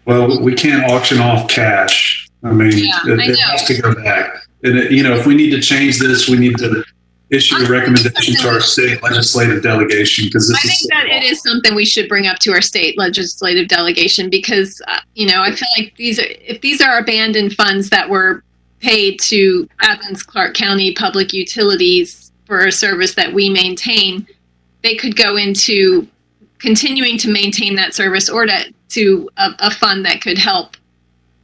S4: Well, we can't auction off cash. I mean, it has to go back. And if we need to change this, we need to issue a recommendation to our state legislative delegation, because
S1: I think that it is something we should bring up to our state legislative delegation, because I feel like if these are abandoned funds that were paid to Athens-Clarke County Public Utilities for a service that we maintain, they could go into continuing to maintain that service, or to a fund that could help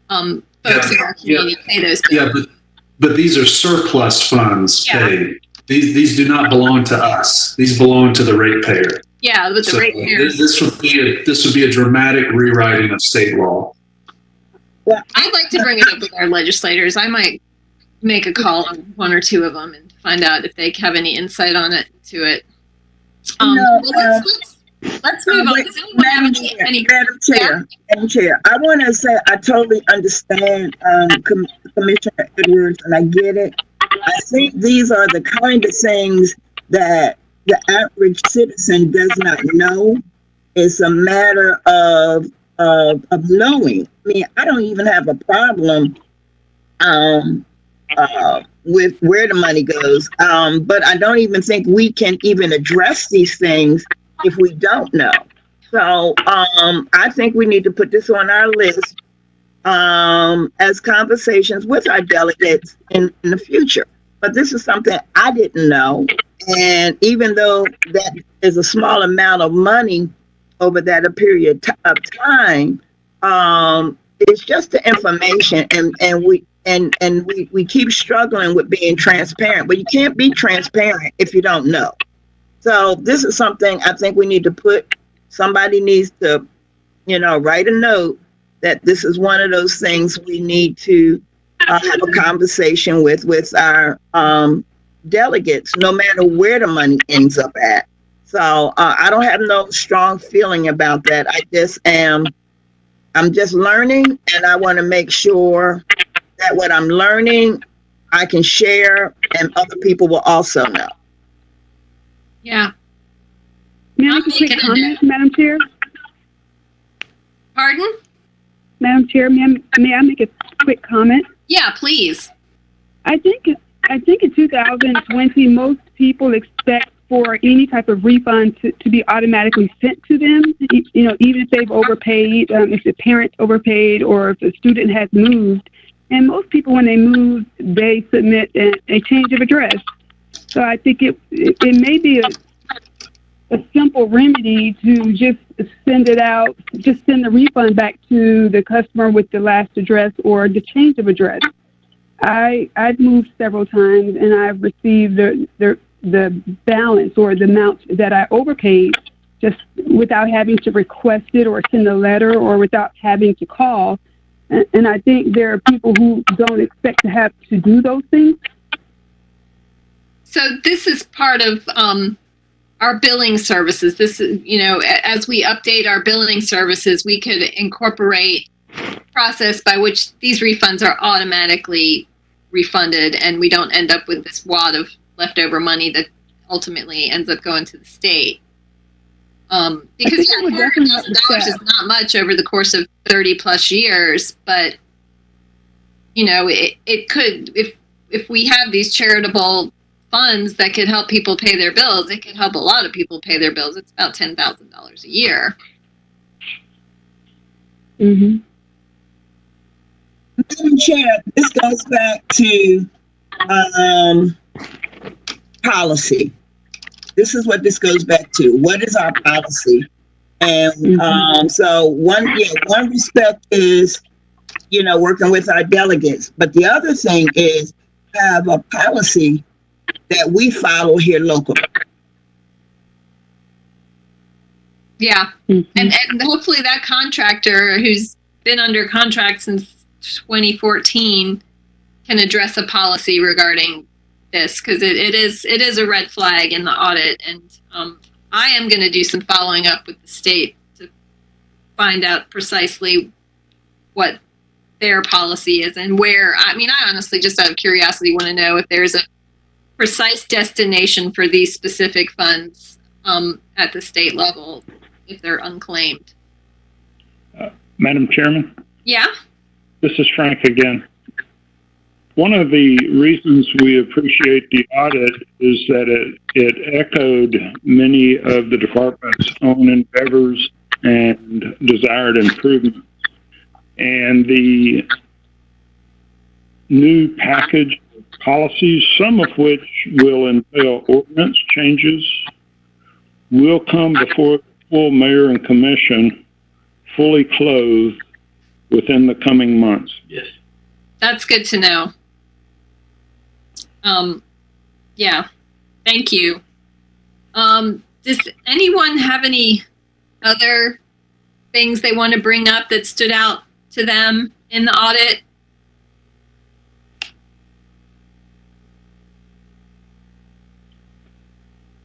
S1: folks in our community pay those bills.
S4: Yeah, but these are surplus funds paid. These do not belong to us. These belong to the ratepayer.
S1: Yeah, but the ratepayers.
S4: This would be a dramatic rewriting of state law.
S3: Yeah.
S1: I'd like to bring it up with our legislators. I might make a call on one or two of them and find out if they have any insight on it. Let's move on. Does anyone have any
S3: Madam Chair, I want to say I totally understand Commissioner Edwards, and I get it. I think these are the kind of things that the average citizen does not know. It's a matter of knowing. I mean, I don't even have a problem with where the money goes, but I don't even think we can even address these things if we don't know. So I think we need to put this on our list as conversations with our delegates in the future. But this is something I didn't know. And even though that is a small amount of money over that period of time, it's just the information, and we keep struggling with being transparent. But you can't be transparent if you don't know. So this is something I think we need to somebody needs to, write a note that this is one of those things we need to have a conversation with our delegates, no matter where the money ends up at. So I don't have no strong feeling about that. I'm just learning, and I want to make sure that what I'm learning, I can share, and other people will also know.
S1: Yeah.
S2: May I make a quick comment, Madam Chair?
S1: Pardon?
S2: Madam Chair, may I make a quick comment?
S1: Yeah, please.
S2: I think in 2020, most people expect for any type of refund to be automatically sent to them, even if they've overpaid, if the parent overpaid, or if the student has moved. And most people, when they move, they submit a change of address. So I think it may be a simple remedy to just send it out, just send the refund back to the customer with the last address or the change of address. I've moved several times, and I've received the balance or the amount that I overpaid just without having to request it or send a letter or without having to call. And I think there are people who don't expect to have to do those things.
S1: So this is part of our billing services. This is, as we update our billing services, we could incorporate a process by which these refunds are automatically refunded, and we don't end up with this wad of leftover money that ultimately ends up going to the state. Because $400,000 is not much over the course of 30 plus years, but it could, if we have these charitable funds that could help people pay their bills, it could help a lot of people pay their bills. It's about $10,000 a year.
S2: Mm-hmm.
S3: Madam Chair, this goes back to policy. This is what this goes back to. What is our policy? And so one respect is, working with our delegates. But the other thing is have a policy that we follow here locally.
S1: Yeah. And hopefully that contractor who's been under contract since 2014 can address a policy regarding this, because it is a red flag in the audit, and I am going to do some following up with the state to find out precisely what their policy is and where. I honestly, just out of curiosity, want to know if there's a precise destination for these specific funds at the state level if they're unclaimed.
S10: Madam Chairman?
S1: Yeah?
S10: This is Frank again. one of the reasons we appreciate the audit is that it echoed many of the department's own endeavors and desired improvements. And the new package of policies, some of which will entail ordinance changes, will come before the full mayor and commission fully clothed within the coming months.
S9: Yes.
S1: That's good to know. Yeah, thank you. Does anyone have any other things they want to bring up that stood out to them in the audit?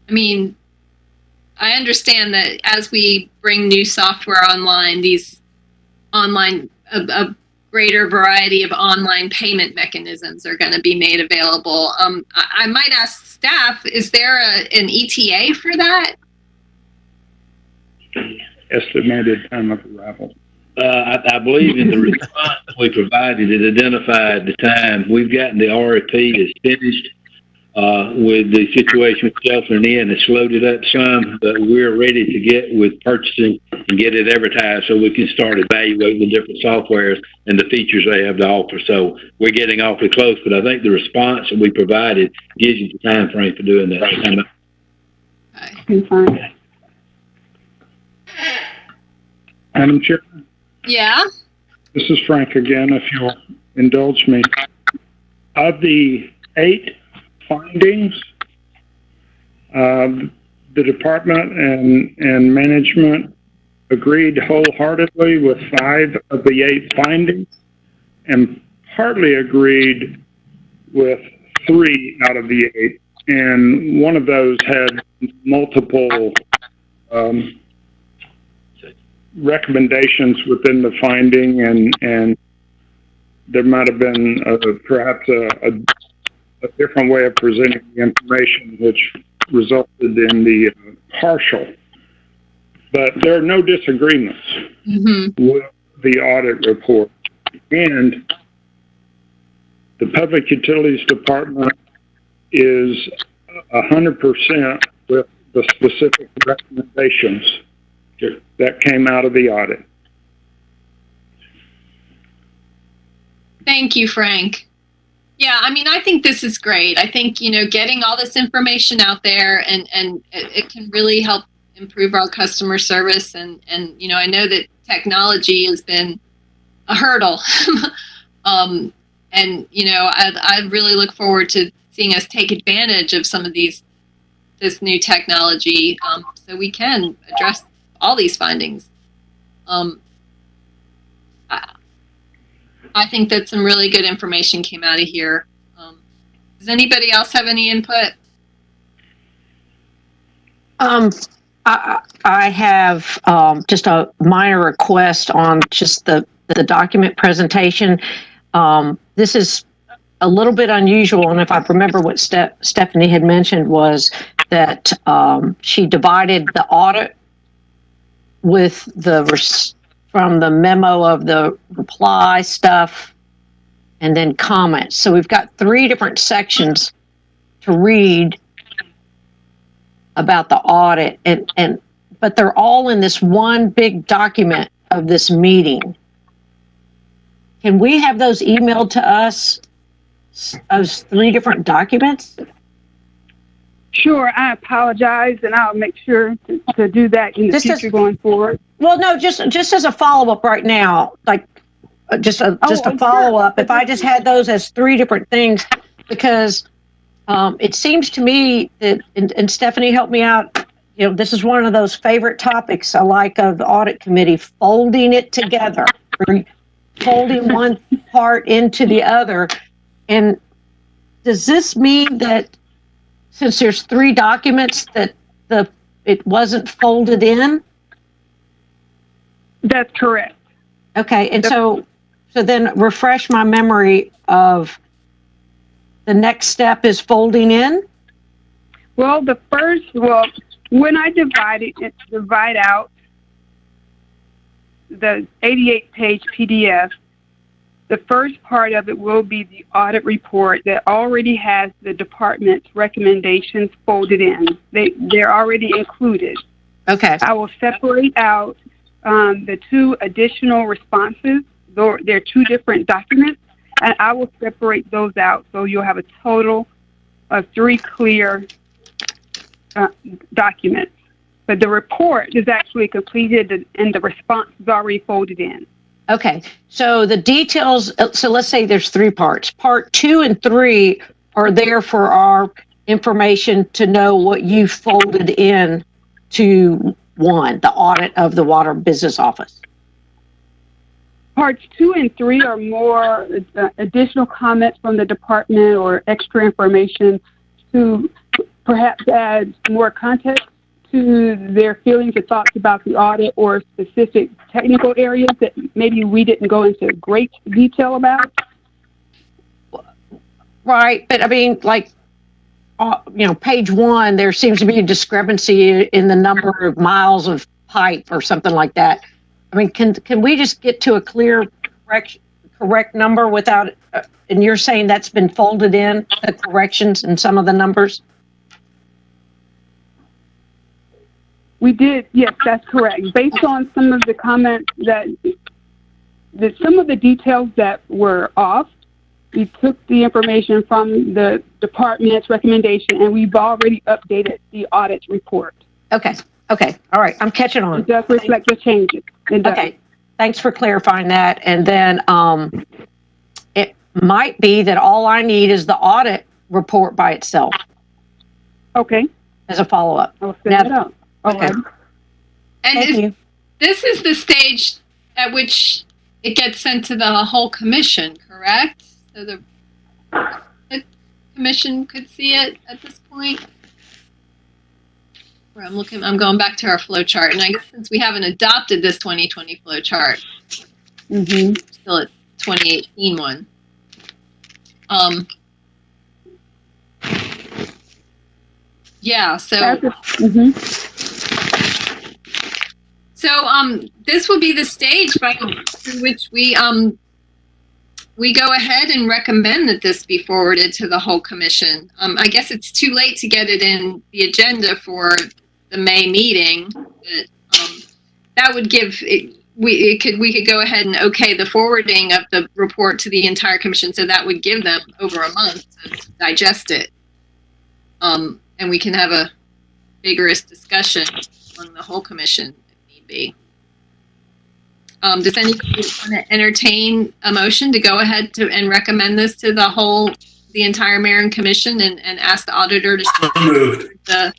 S1: I mean, I understand that as we bring new software online, these online, a greater variety of online payment mechanisms are going to be made available. I might ask staff, is there an ETA for that?
S10: Estimated time of arrival.
S9: I believe in the response we provided, it identified the time. We've gotten the RFP is finished with the situation with sheltering in. It's loaded up some, but we're ready to get with purchasing and get it advertised so we can start evaluating the different softwares and the features they have to offer. So we're getting awfully close, but I think the response that we provided gives you the time frame for doing that.
S2: Okay.
S10: Madam Chair,
S1: Yeah.
S10: this is Frank again, if you'll indulge me. Of the 8 findings, the department and management agreed wholeheartedly with 5 of the 8 findings and partly agreed with 3 out of the 8. And one of those had multiple recommendations within the finding, and there might have been perhaps a different way of presenting the information, which resulted in the partial. But there are no disagreements with the audit report. And the Public Utilities Department is 100% with the specific recommendations that came out of the audit.
S1: Thank you, Frank. Yeah, I mean, I think this is great. I think, you know, getting all this information out there and it can really help improve our customer service. And you know, I know that technology has been a hurdle. And, you know, I really look forward to seeing us take advantage of some of this new technology so we can address all these findings. I think that some really good information came out of here. Does anybody else have any input?
S5: I have just a minor request on just the document presentation. This is a little bit unusual, and if I remember what Stephanie had mentioned was that she divided the audit with from the memo of the reply stuff and then comments. So we've got 3 different sections to read about the audit, but they're all in this one big document of this meeting. Can we have those emailed to us, those 3 different documents?
S2: Sure, I apologize, and I'll make sure to do that in the future going forward.
S5: Well, no, just as a follow-up right now, like just a follow-up. If I just had those as 3 different things, because it seems to me that, and Stephanie helped me out, you know, this is one of those favorite topics I like of the Audit Committee, folding it together, folding one part into the other. And does this mean that since there's 3 documents that it wasn't folded in?
S2: That's correct.
S5: Okay, and so then refresh my memory of the next step is folding in?
S2: Well, when I divide out the 88-page PDF, The first part of it will be the audit report that already has the department's recommendations folded in. They're already included.
S5: Okay.
S2: I will separate out the two additional responses. They're two different documents, and I will separate those out so you'll have a total of 3 clear documents. But the report is actually completed and the response is already folded in.
S5: Okay. So the details, so let's say there's 3 parts. Part 2 and 3 are there for our information to know what you folded in to 1, the audit of the Water Business Office.
S2: Parts 2 and 3 are more additional comments from the department or extra information to perhaps add more context to their feelings or thoughts about the audit or specific technical areas that maybe we didn't go into great detail about.
S5: Right. But I mean, like, page 1, there seems to be a discrepancy in the number of miles of pipe or something like that. I mean, can we just get to a clear, correct number without, and you're saying that's been folded in, the corrections in some of the numbers?
S2: We did, yes, that's correct. Based on some of the comments that some of the details that were off, we took the information from the department's recommendation and we've already updated the audit report.
S5: Okay. All right. I'm catching on.
S2: It does reflect the changes.
S5: Okay. Thanks for clarifying that. And then it might be that all I need is the audit report by itself.
S2: Okay.
S5: As a follow-up.
S2: I'll send it out.
S5: Okay.
S1: And
S5: Thank you.
S1: This is the stage at which it gets sent to the whole commission, correct? So the commission could see it at this point. Where I'm going back to our flow chart, and I guess since we haven't adopted this 2020 flow chart, still at 2018 one. Yeah. So. So this will be the stage through which we go ahead and recommend that this be forwarded to the whole commission. I guess it's too late to get it in the agenda for the May meeting. But, that would give it. We could go ahead and okay the forwarding of the report to the entire commission. So that would give them over a month to digest it. And we can have a vigorous discussion among the whole commission. Be. Does anybody want to entertain a motion to go ahead and recommend this to the entire mayor and commission and ask the auditor to send the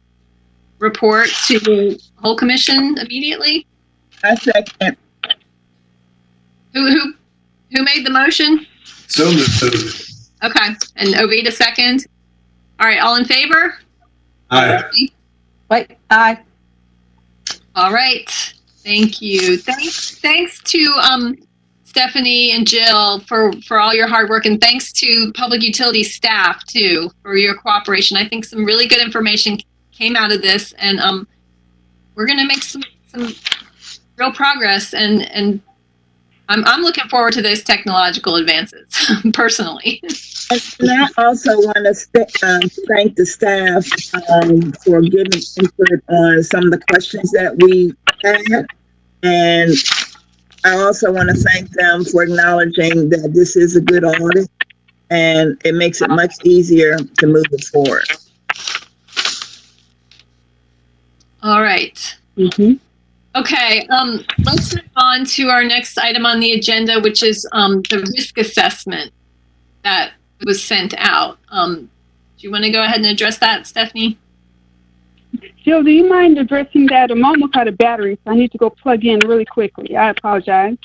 S1: report to the whole commission immediately?
S3: I second.
S1: Who made the motion?
S4: So moved.
S1: Okay, and Ovita second. All right, all in favor?
S4: Aye.
S5: Wait, aye.
S1: All right. Thank you. Thanks to Stephanie and Jill for all your hard work, and thanks to Public Utilities staff too for your cooperation. I think some really good information came out of this, and we're going to make some real progress. And I'm looking forward to those technological advances personally.
S3: And I also want to thank the staff for giving input on some of the questions that we had. And I also want to thank them for acknowledging that this is a good audit and it makes it much easier to move it forward.
S1: All right. Okay, let's move on to our next item on the agenda, which is the risk assessment that was sent out. Do you want to go ahead and address that, Stephanie?
S2: Jill, do you mind addressing that? I'm almost out of battery, so I need to go plug in really quickly. I apologize.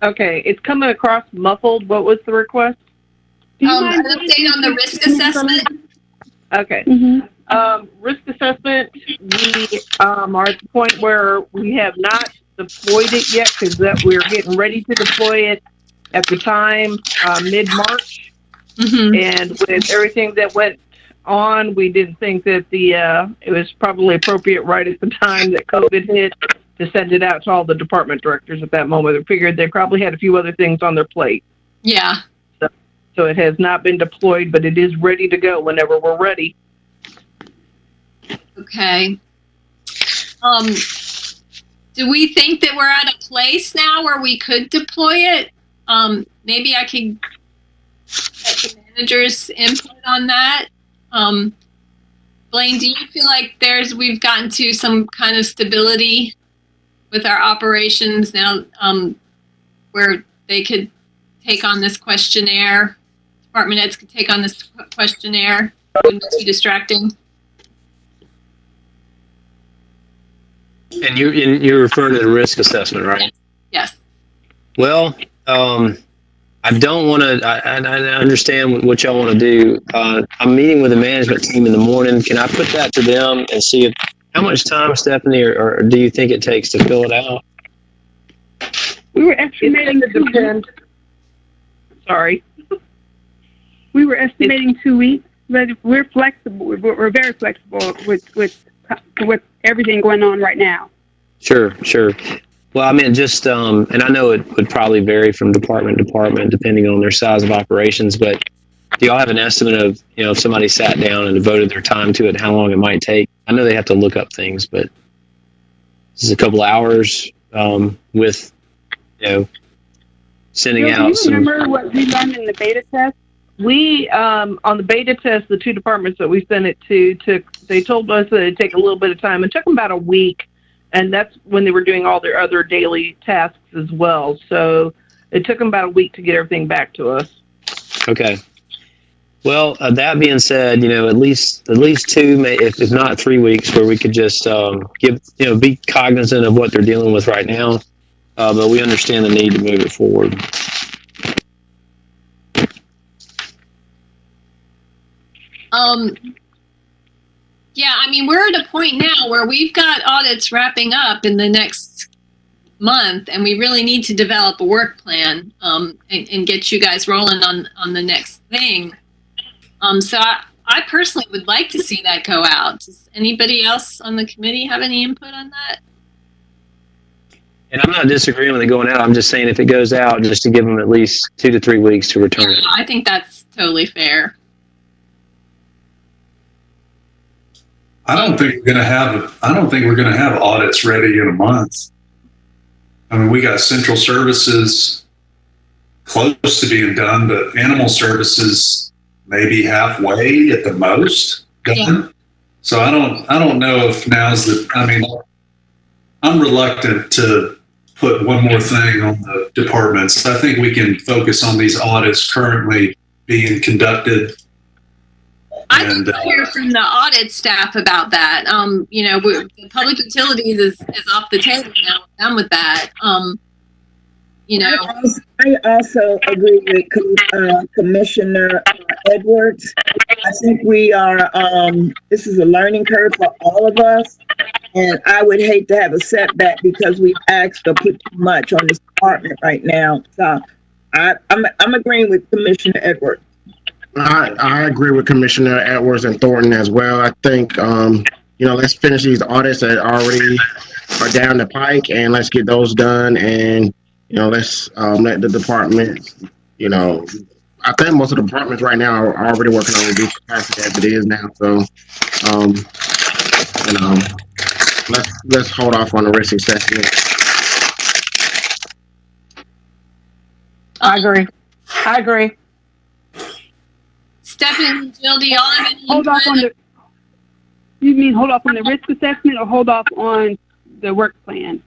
S7: Okay, it's coming across muffled. What was the request?
S1: An update on the risk assessment.
S7: Okay. Risk assessment, we are at the point where we have not deployed it yet because we're getting ready to deploy it at the time, mid-March. And with everything that went on, we didn't think that it was probably appropriate right at the time that COVID hit to send it out to all the department directors at that moment. We figured they probably had a few other things on their plate.
S1: Yeah.
S7: So it has not been deployed, but it is ready to go whenever we're ready.
S1: Okay. Do we think that we're at a place now where we could deploy it? Maybe I could get the manager's input on that. Blaine, do you feel like we've gotten to some kind of stability with our operations now, where they could take on this questionnaire? Department heads could take on this questionnaire. Wouldn't it be distracting?
S6: And you're referring to the risk assessment, right?
S1: Yes.
S6: Well, I don't want to. I understand what y'all want to do. I'm meeting with the management team in the morning. Can I put that to them and see how much time, Stephanie, or do you think it takes to fill it out?
S2: We were estimating 2 weeks.
S7: Sorry.
S2: We were estimating 2 weeks, but we're flexible. We're very flexible with everything going on right now.
S6: Sure. Well, I mean, just, and I know it would probably vary from department to department depending on their size of operations, but do y'all have an estimate of, if somebody sat down and devoted their time to it, how long it might take? I know they have to look up things, but this is a couple hours with, sending out
S2: Do you
S6: some.
S2: remember what we learned in the beta test?
S7: We, on the beta test, the 2 departments that we sent it to, they told us that it'd take a little bit of time. It took them about a week, and that's when they were doing all their other daily tasks as well. So it took them about a week to get everything back to us.
S6: Okay. Well, that being said, at least 2, if not 3 weeks, where we could just be cognizant of what they're dealing with right now, but we understand the need to move it forward.
S1: Yeah, I mean, we're at a point now where we've got audits wrapping up in the next month, and we really need to develop a work plan and get you guys rolling on the next thing. So I personally would like to see that go out. Does anybody else on the committee have any input on that?
S6: And I'm not disagreeing with it going out. I'm just saying if it goes out, just to give them at least 2 to 3 weeks to return it.
S1: I think that's totally fair.
S4: I don't think we're going to have audits ready in a month. I mean, we got central services close to being done, but animal services maybe halfway at the most done. Yeah. So I don't know if now's I'm reluctant to put one more thing on the departments. I think we can focus on these audits currently being conducted.
S1: I'd like to hear from the audit staff about that. The public utilities is off the table now. We're done with that.
S3: I also agree with Commissioner Edwards. I think we are, this is a learning curve for all of us. And I would hate to have a setback because we've asked to put too much on this department right now. So I'm agreeing with Commissioner Edwards.
S8: I agree with Commissioner Edwards and Thornton as well. I think, let's finish these audits that already are down the pike and let's get those done. And, let's let the department, I think most of the departments right now are already working on reduced capacity as it is now. So, let's hold off on the risk assessment.
S5: I agree.
S1: Stephanie and Jill, do y'all have any
S2: hold off on you mean hold off on the risk assessment or hold off on the work plan?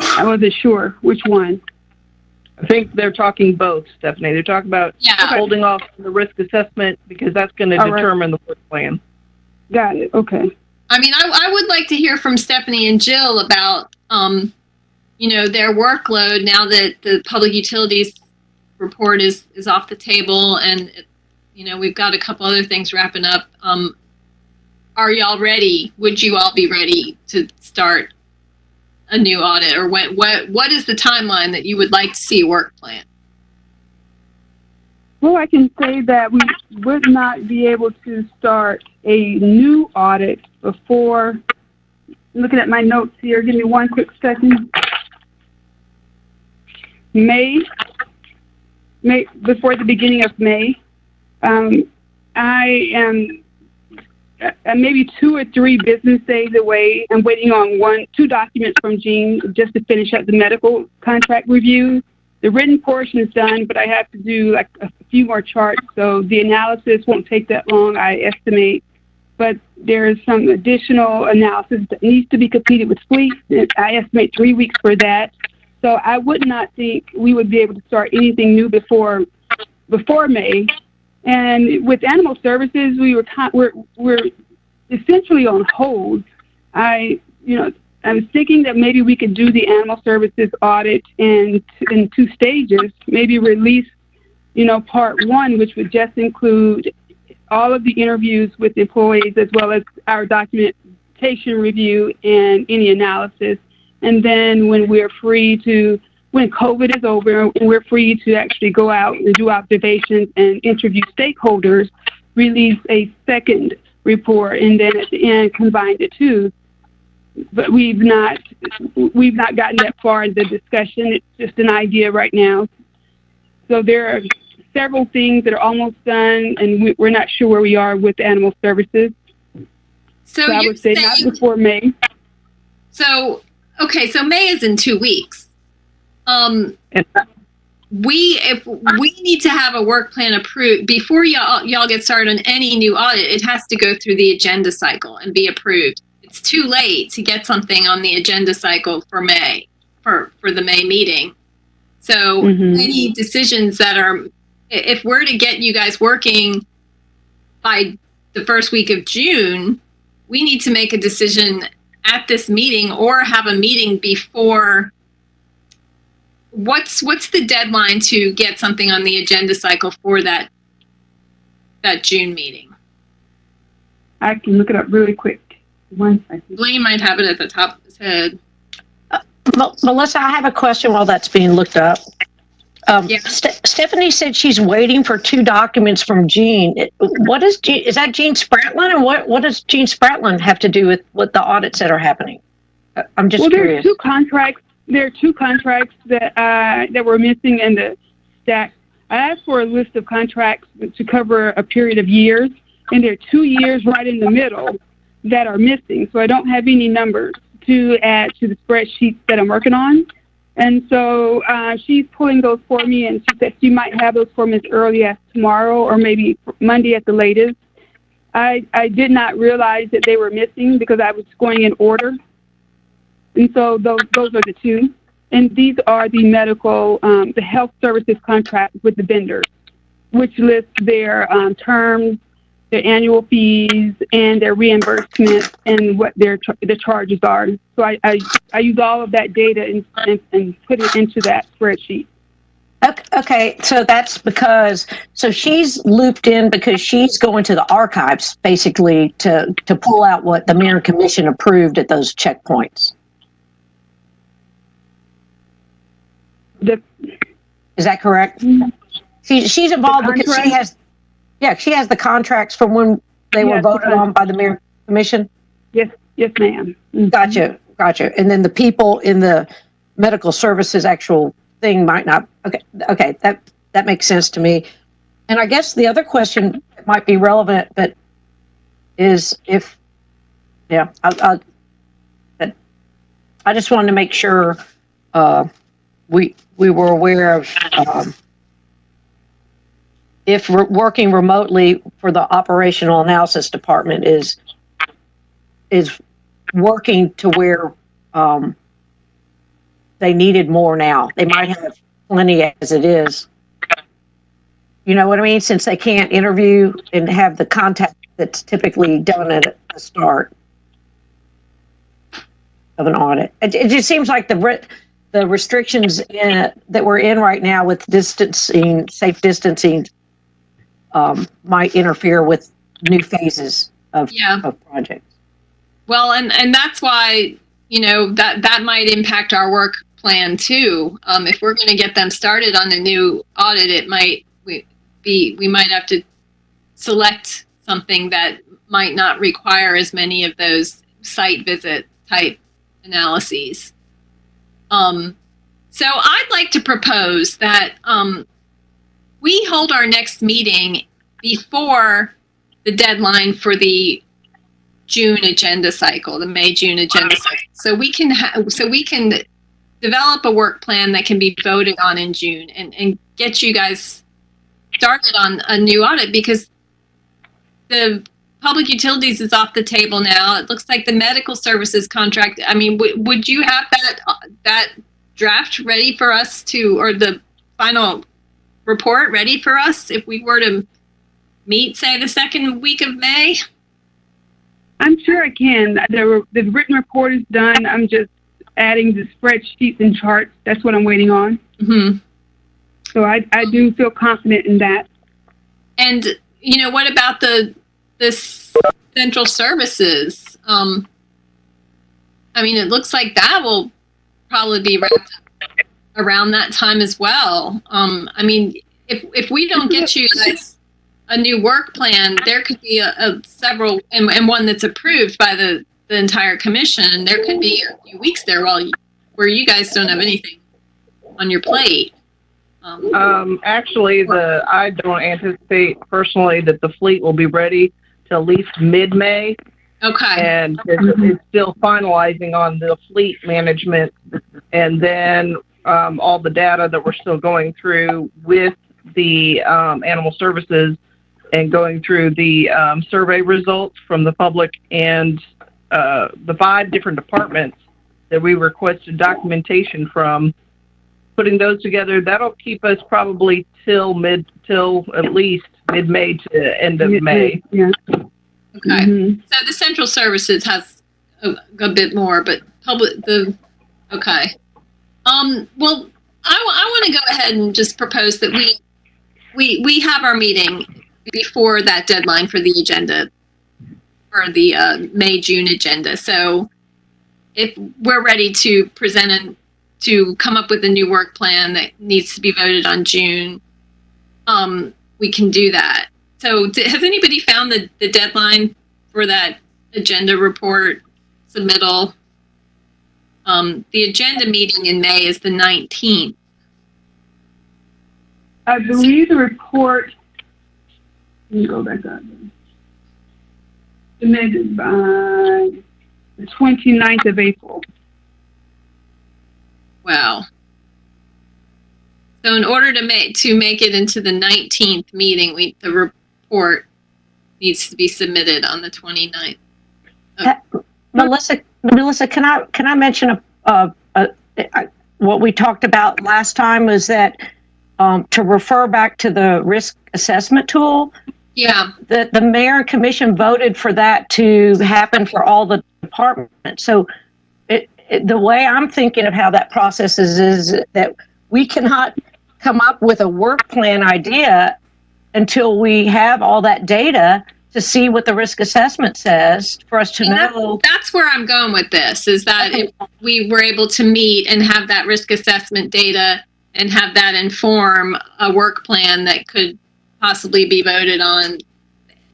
S2: I wasn't sure which one.
S7: I think they're talking both, Stephanie. They're talking about holding off on the risk assessment because that's going to determine the work plan.
S2: Got it. Okay.
S1: I mean, I would like to hear from Stephanie and Jill about, their workload now that the public utilities report is off the table and, we've got a couple other things wrapping up. Are y'all ready? Would you all be ready to start a new audit, or what is the timeline that you would like to see a work plan?
S2: Well, I can say that we would not be able to start a new audit before, looking at my notes here, give me one quick second. May before the beginning of May. I am maybe 2 or 3 business days away. I'm waiting on 2 documents from Jean just to finish up the medical contract review. The written portion is done, but I have to do like a few more charts, so the analysis won't take that long, I estimate. But there's some additional analysis that needs to be completed with fleet. I estimate 3 weeks for that. So I would not think we would be able to start anything new before May. And with animal services, we're essentially on hold. I was thinking that maybe we could do the animal services audit in 2 stages. Maybe release, part 1, which would just include all of the interviews with employees as well as our documentation review and any analysis. And then when COVID is over and we're free to actually go out and do observations and interview stakeholders, release a second report, and then at the end combine the 2. But we've not gotten that far in the discussion. It's just an idea right now. So there are several things that are almost done, and we're not sure where we are with animal services. So I would say not before May.
S1: So, okay, so May is in 2 weeks. If we need to have a work plan approved before y'all get started on any new audit, it has to go through the agenda cycle and be approved. It's too late to get something on the agenda cycle for May, for the May meeting. So any decisions that are, if we're to get you guys working by the first week of June, we need to make a decision at this meeting or have a meeting before. What's the deadline to get something on the agenda cycle for that June meeting?
S2: I can look it up really quick. 1 second.
S1: Blaine might have it at the top of his head.
S5: Melissa, I have a question while that's being looked up.
S1: Yeah.
S5: Stephanie said she's waiting for 2 documents from Jean. What is Jean? Is that Jean Spratlin, and what does Jean Spratlin have to do with the audits that are happening? I'm just curious.
S2: There are 2 contracts. There are 2 contracts that were missing in the stack. I asked for a list of contracts to cover a period of years, and there are 2 years right in the middle that are missing. So I don't have any numbers to add to the spreadsheet that I'm working on. And so she's pulling those for me, and she said she might have those for me as early as tomorrow or maybe Monday at the latest. I did not realize that they were missing because I was going in order. And so those are the 2. And these are the medical, the health services contract with the vendors, which lists their terms, their annual fees, and their reimbursement, and what the charges are. So I use all of that data and put it into that spreadsheet.
S5: Okay, so that's so she's looped in because she's going to the archives basically to pull out what the mayor and commission approved at those checkpoints. Is that correct? She's involved because she has the contracts from when they were voted on by the mayor and commission.
S2: Yes, ma'am.
S5: Gotcha. And then the people in the medical services actual thing might not. Okay, that makes sense to me. And I guess the other question that might be relevant, but is I just wanted to make sure we were aware of if working remotely for the operational analysis department is working to where they needed more now. They might have plenty as it is. You know what I mean? Since they can't interview and have the contact that's typically done at the start of an audit. It just seems like the restrictions that we're in right now with distancing, safe distancing, might interfere with new phases of projects.
S1: Well, and that's why, that might impact our work plan too. If we're going to get them started on a new audit, we might have to select something that might not require as many of those site visit type analyses. So I'd like to propose that we hold our next meeting before the deadline for the June agenda cycle, the May-June agenda cycle. So we can develop a work plan that can be voted on in June and get you guys started on a new audit, because the public utilities is off the table now. It looks like the medical services contract. I mean, would you have that draft ready for us to, or the final report ready for us if we were to meet, say, the second week of May?
S2: I'm sure I can. The written report is done. I'm just adding the spreadsheets and charts. That's what I'm waiting on.
S1: Mm-hmm.
S2: So I do feel confident in that.
S1: And, what about the central services? I mean, it looks like that will probably be wrapped up around that time as well. I mean, if we don't get you guys a new work plan, there could be several, and one that's approved by the entire commission. There could be a few weeks there where you guys don't have anything on your plate.
S7: Actually, I don't anticipate personally that the fleet will be ready till at least mid-May.
S1: Okay.
S7: And it's still finalizing on the fleet management, and then all the data that we're still going through with the animal services, and going through the survey results from the public and the 5 different departments that we requested documentation from. Putting those together, that'll keep us probably till at least mid-May to end of May.
S2: Yeah.
S1: Okay.
S2: Mm-hmm.
S1: So the central services has a bit more, but okay. Well, I want to go ahead and just propose that we have our meeting before that deadline for the agenda, for the May-June agenda. So if we're ready to present and to come up with a new work plan that needs to be voted on June, we can do that. So has anybody found the deadline for that agenda report submittal? The agenda meeting in May is the 19th.
S2: I believe the report, let me go back up. Submitted by the 29th of April.
S1: Wow. So in order to make it into the 19th meeting, the report needs to be submitted on the 29th.
S5: Melissa, can I mention what we talked about last time was that to refer back to the risk assessment tool.
S1: Yeah.
S5: The mayor and commission voted for that to happen for all the departments. So the way I'm thinking of how that process is that we cannot come up with a work plan idea until we have all that data to see what the risk assessment says for us to know.
S1: That's where I'm going with this, is that if we were able to meet and have that risk assessment data and have that inform a work plan that could possibly be voted on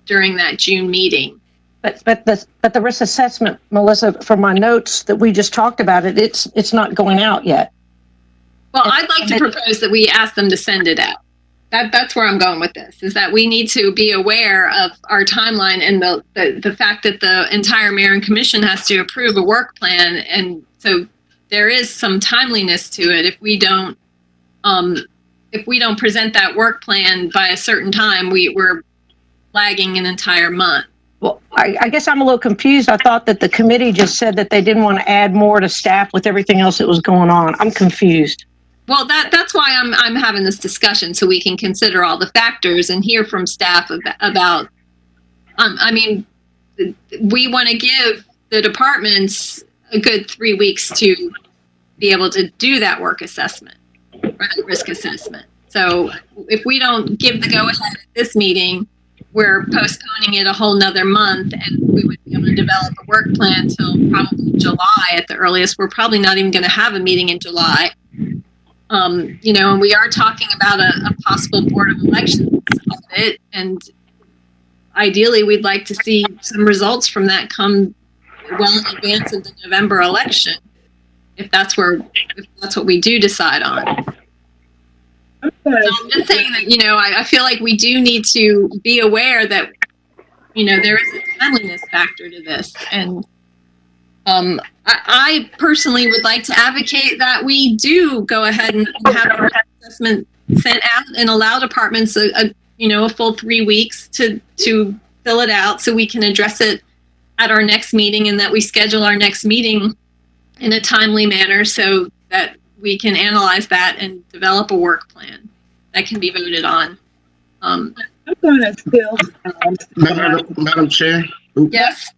S1: during that June meeting.
S5: But the risk assessment, Melissa, from my notes that we just talked about it's not going out yet.
S1: Well, I'd like to propose that we ask them to send it out. That's where I'm going with this, is that we need to be aware of our timeline and the fact that the entire mayor and commission has to approve a work plan. And so there is some timeliness to it. If we don't present that work plan by a certain time, we're lagging an entire month.
S5: Well, I guess I'm a little confused. I thought that the committee just said that they didn't want to add more to staff with everything else that was going on. I'm confused.
S1: Well, that's why I'm having this discussion, so we can consider all the factors and hear from staff about. I mean, we want to give the departments a good 3 weeks to be able to do that work assessment, or risk assessment. So if we don't give the go-ahead at this meeting, we're postponing it a whole nother month, and we would be able to develop a work plan till probably July at the earliest. We're probably not even going to have a meeting in July. And we are talking about a possible Board of Elections audit, and ideally we'd like to see some results from that come well in advance of the November election, if that's what we do decide on. I'm just saying that, I feel like we do need to be aware that, there is a timeliness factor to this. And I personally would like to advocate that we do go ahead and have our assessment sent out and allow departments a full 3 weeks to fill it out so we can address it at our next meeting, and that we schedule our next meeting in a timely manner so that we can analyze that and develop a work plan that can be voted on.
S3: I'm going to still.
S8: Madam Chair?
S1: Yes.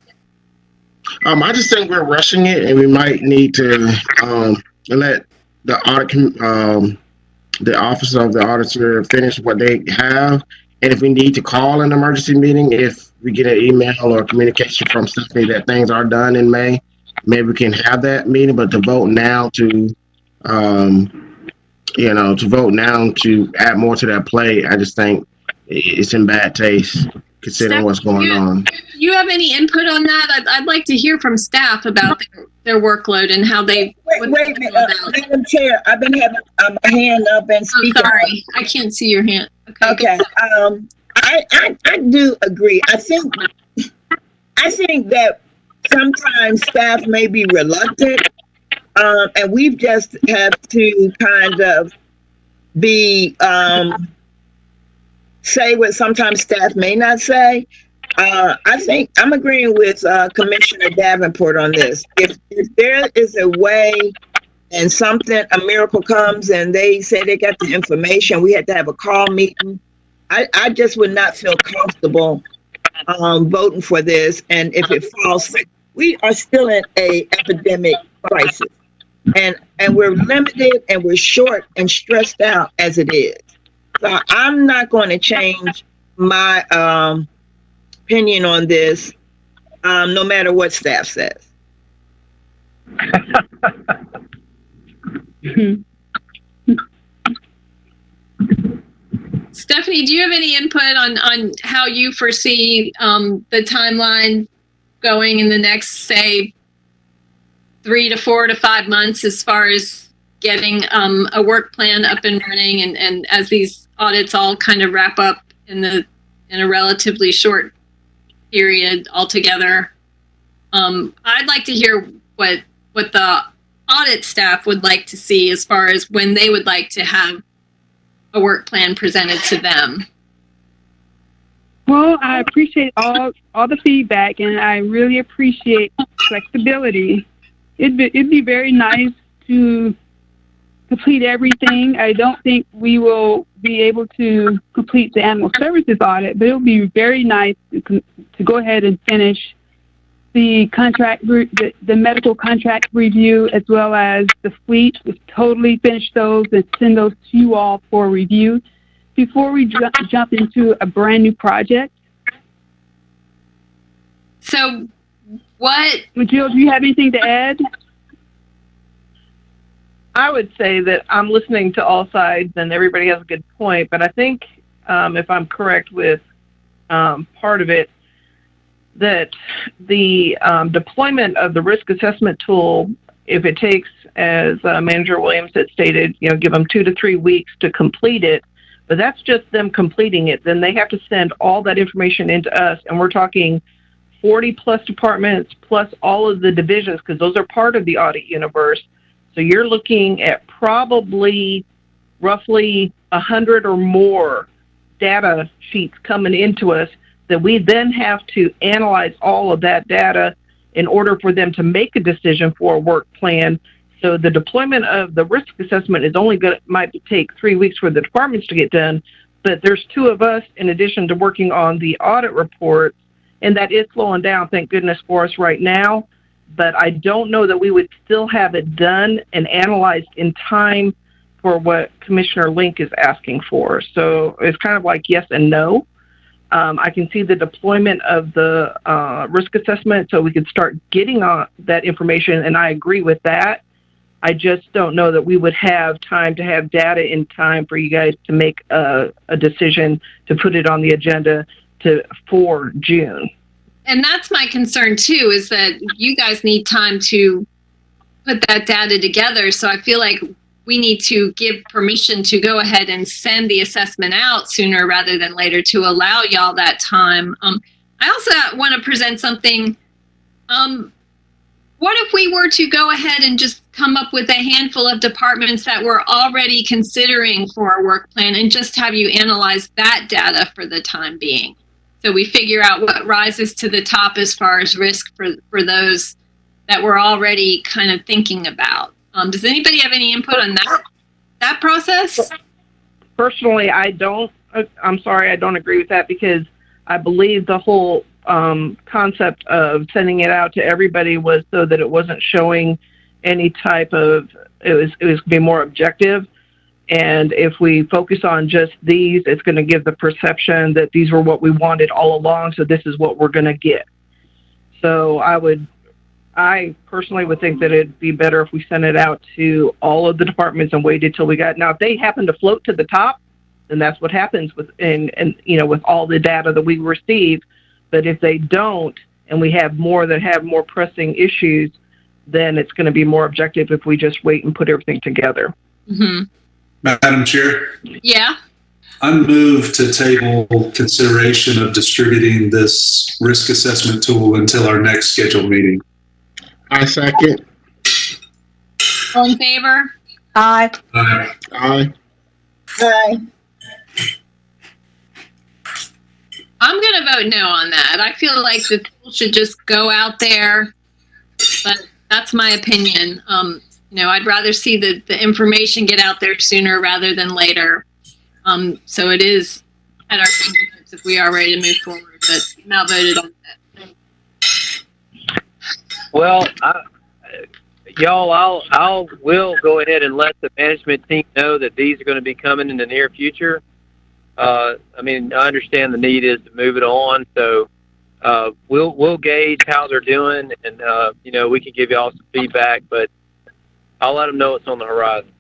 S8: I just think we're rushing it, and we might need to let the the Office of the Auditor finish what they have. And if we need to call an emergency meeting, if we get an email or communication from Stephanie that things are done in May, maybe we can have that meeting. But to vote now to add more to that plate, I just think it's in bad taste considering what's going on.
S1: Do you have any input on that? I'd like to hear from staff about their workload and how they.
S3: Wait, Madam Chair, I've been having my hand up and speaking.
S1: Oh, sorry, I can't see your hand.
S3: Okay. I do agree. I think that sometimes staff may be reluctant, and we've just have to kind of be say what sometimes staff may not say. I think I'm agreeing with Commissioner Davenport on this. If there is a way and a miracle comes and they say they got the information, we had to have a call meeting. I just would not feel comfortable voting for this. And if it falls, we are still in a epidemic crisis, and we're limited and we're short and stressed out as it is. So I'm not going to change my opinion on this, no matter what staff says.
S1: Stephanie, do you have any input on how you foresee the timeline going in the next, say, 3 to 4 to 5 months as far as getting a work plan up and running, and as these audits all kind of wrap up in a relatively short period altogether? I'd like to hear what the audit staff would like to see as far as when they would like to have a work plan presented to them.
S2: Well, I appreciate all the feedback, and I really appreciate flexibility. It'd be very nice to complete everything. I don't think we will be able to complete the animal services audit, but it would be very nice to go ahead and finish the the medical contract review, as well as the fleet. We'll totally finish those and send those to you all for review before we jump into a brand new project.
S1: So what?
S2: Jill, do you have anything to add?
S7: I would say that I'm listening to all sides and everybody has a good point, but I think if I'm correct with part of it, that the deployment of the risk assessment tool, if it takes, as Manager Williams had stated, give them 2 to 3 weeks to complete it, but that's just them completing it. Then they have to send all that information into us, and we're talking 40 plus departments plus all of the divisions, because those are part of the audit universe. So you're looking at probably roughly 100 or more data sheets coming into us that we then have to analyze all of that data in order for them to make a decision for a work plan. So the deployment of the risk assessment is only might take 3 weeks for the departments to get done, but there's 2 of us in addition to working on the audit report, and that is slowing down, thank goodness for us right now. But I don't know that we would still have it done and analyzed in time for what Commissioner Link is asking for. So it's kind of like yes and no. I can see the deployment of the risk assessment so we could start getting on that information, and I agree with that. I just don't know that we would have time to have data in time for you guys to make a decision to put it on the agenda for June.
S1: And that's my concern too, is that you guys need time to put that data together. So I feel like we need to give permission to go ahead and send the assessment out sooner rather than later to allow y'all that time. I also want to present something. What if we were to go ahead and just come up with a handful of departments that we're already considering for our work plan and just have you analyze that data for the time being? So we figure out what rises to the top as far as risk for those that we're already kind of thinking about. Does anybody have any input on that process?
S7: Personally, I'm sorry, I don't agree with that, because I believe the whole concept of sending it out to everybody was so that it wasn't showing any type of, it was going to be more objective. And if we focus on just these, it's going to give the perception that these were what we wanted all along, so this is what we're going to get. So I personally would think that it'd be better if we sent it out to all of the departments and waited till we got, now if they happen to float to the top, then that's what happens with, and with all the data that we receive. But if they don't, and we have more that have more pressing issues, then it's going to be more objective if we just wait and put everything together.
S1: Mm-hmm.
S4: Madam Chair?
S1: Yeah.
S4: I move to table consideration of distributing this risk assessment tool until our next scheduled meeting.
S8: I second.
S1: All in favor?
S5: Aye.
S4: Aye.
S8: Aye.
S3: Aye.
S1: I'm going to vote no on that. I feel like the tool should just go out there, but that's my opinion. I'd rather see the information get out there sooner rather than later. So it is at our fingertips if we are ready to move forward, but not voted on that.
S11: Well, I'll will go ahead and let the management team know that these are going to be coming in the near future. I understand the need is to move it on, so we'll gauge how they're doing, and we can give you all some feedback, but I'll let them know it's on the horizon.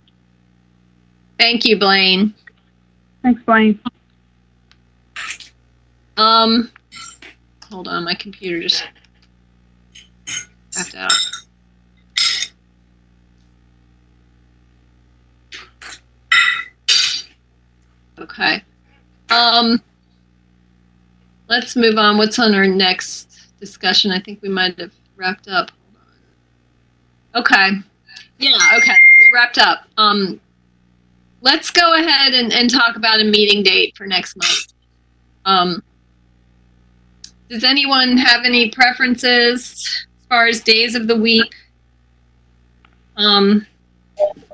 S1: Thank you, Blaine.
S2: Thanks, Blaine.
S1: Hold on, my computer just tapped out. Okay. Let's move on. What's on our next discussion? I think we might have wrapped up. Hold on. Okay. Yeah, okay. We wrapped up. Let's go ahead and talk about a meeting date for next month. Does anyone have any preferences as far as days of the week?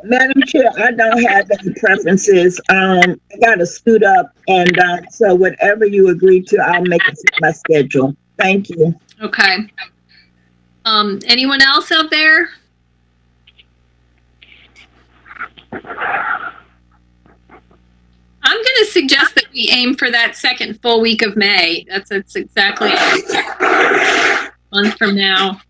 S3: Madam Chair, I don't have any preferences. I got to scoot up, and so whatever you agree to, I'll make it fit my schedule. Thank you.
S1: Okay. Anyone else out there? I'm going to suggest that we aim for that second full week of May. That's exactly a month from now.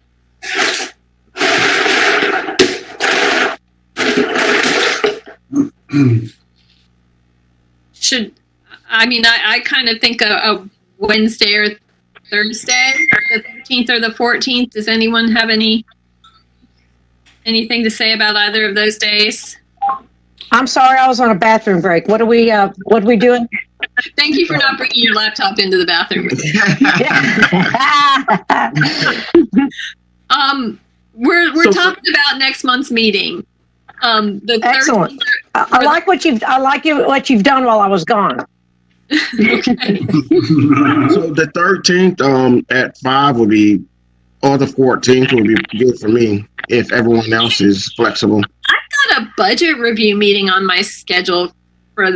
S1: I kind of think a Wednesday or Thursday, the 13th or the 14th. Does anyone have anything to say about either of those days?
S5: I'm sorry, I was on a bathroom break. What are we doing?
S1: Thank you for not bringing your laptop into the bathroom. We're talking about next month's meeting. The
S5: Excellent. I like what you've done while I was gone.
S1: Okay.
S8: So the 13th at 5 would be, or the 14th would be good for me if everyone else is flexible.
S1: I've got a budget review meeting on my schedule for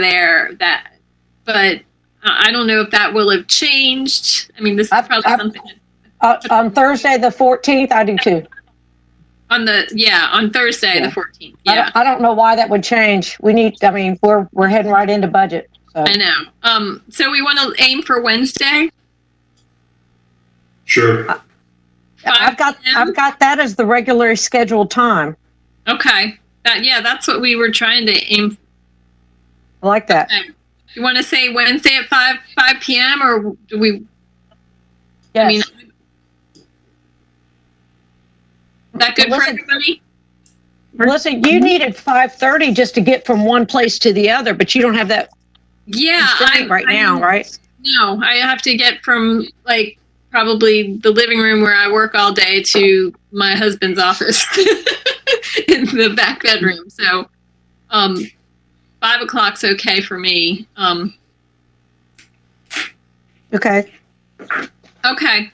S1: but I don't know if that will have changed. I mean, this is probably something.
S5: On Thursday the 14th, I do too.
S1: On Thursday the 14th. Yeah.
S5: I don't know why that would change. We're heading right into budget. So.
S1: I know. So we want to aim for Wednesday?
S4: Sure.
S5: I've got that as the regularly scheduled time.
S1: Okay. That's what we were trying to aim.
S5: I like that.
S1: Okay. You want to say Wednesday at 5 p.m. or do we?
S5: Yes.
S1: Is that good for everybody?
S5: Melissa, you needed 5:30 just to get from one place to the other, but you don't have that
S1: Yeah,
S5: right now, right?
S1: No, I have to get from like probably the living room where I work all day to my husband's office in the back bedroom. So, 5 o'clock's okay for me.
S5: Okay.
S1: Okay.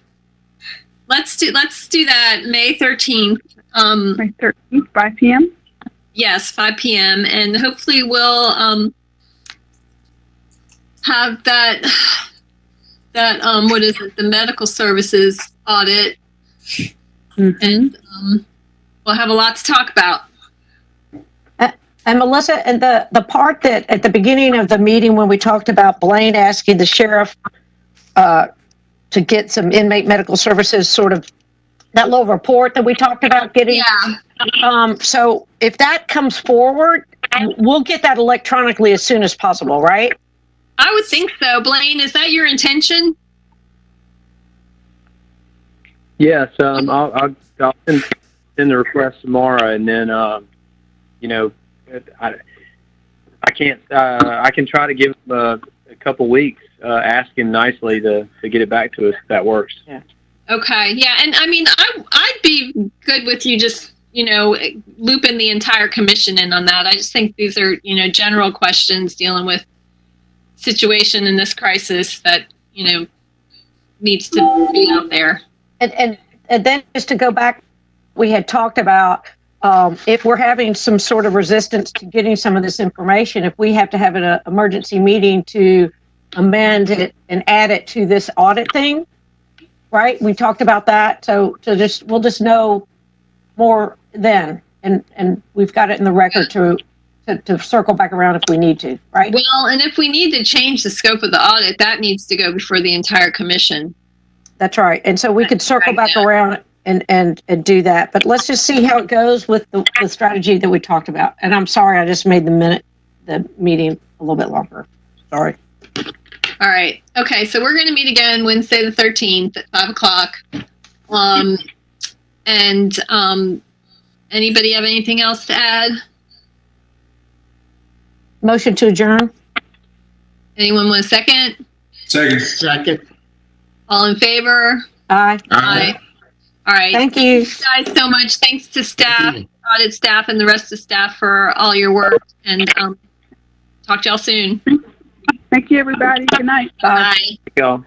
S1: Let's do that May 13th.
S2: May 13th, 5 p.m.
S1: Yes, 5 p.m. And hopefully we'll have that what is it, the medical services audit, and we'll have a lot to talk about.
S5: And Melissa, and the part that at the beginning of the meeting when we talked about Blaine asking the sheriff to get some inmate medical services, sort of that little report that we talked about getting.
S1: Yeah.
S5: So if that comes forward, we'll get that electronically as soon as possible, right?
S1: I would think so. Blaine, is that your intention?
S11: Yes, I'll send the request tomorrow, and then you know, I can't. I can try to give him a couple weeks, ask him nicely to get it back to us if that works.
S5: Yeah.
S1: Okay. Yeah, and I mean, I'd be good with you just looping the entire commission in on that. I just think these are general questions dealing with situation in this crisis that needs to be out there.
S5: And then just to go back, we had talked about if we're having some sort of resistance to getting some of this information, if we have to have an emergency meeting to amend it and add it to this audit thing, right? We talked about that. So we'll just know more then, and we've got it in the record to circle back around if we need to, right?
S1: Well, and if we need to change the scope of the audit, that needs to go before the entire commission.
S5: That's right. And so we could circle back around and do that. But let's just see how it goes with the strategy that we talked about. And I'm sorry, I just made the meeting a little bit longer. Sorry.
S1: All right. Okay. So we're going to meet again Wednesday the 13th at 5 o'clock. And anybody have anything else to add?
S5: Motion to adjourn.
S1: Anyone want a second?
S8: Second.
S1: All in favor?
S5: Aye.
S8: Aye.
S1: All right.
S5: Thank you.
S1: Thanks, guys, so much. Thanks to staff, audit staff, and the rest of staff for all your work. And talk to y'all soon.
S2: Thank you, everybody. Good night.
S5: Bye.
S1: Bye.
S11: Go.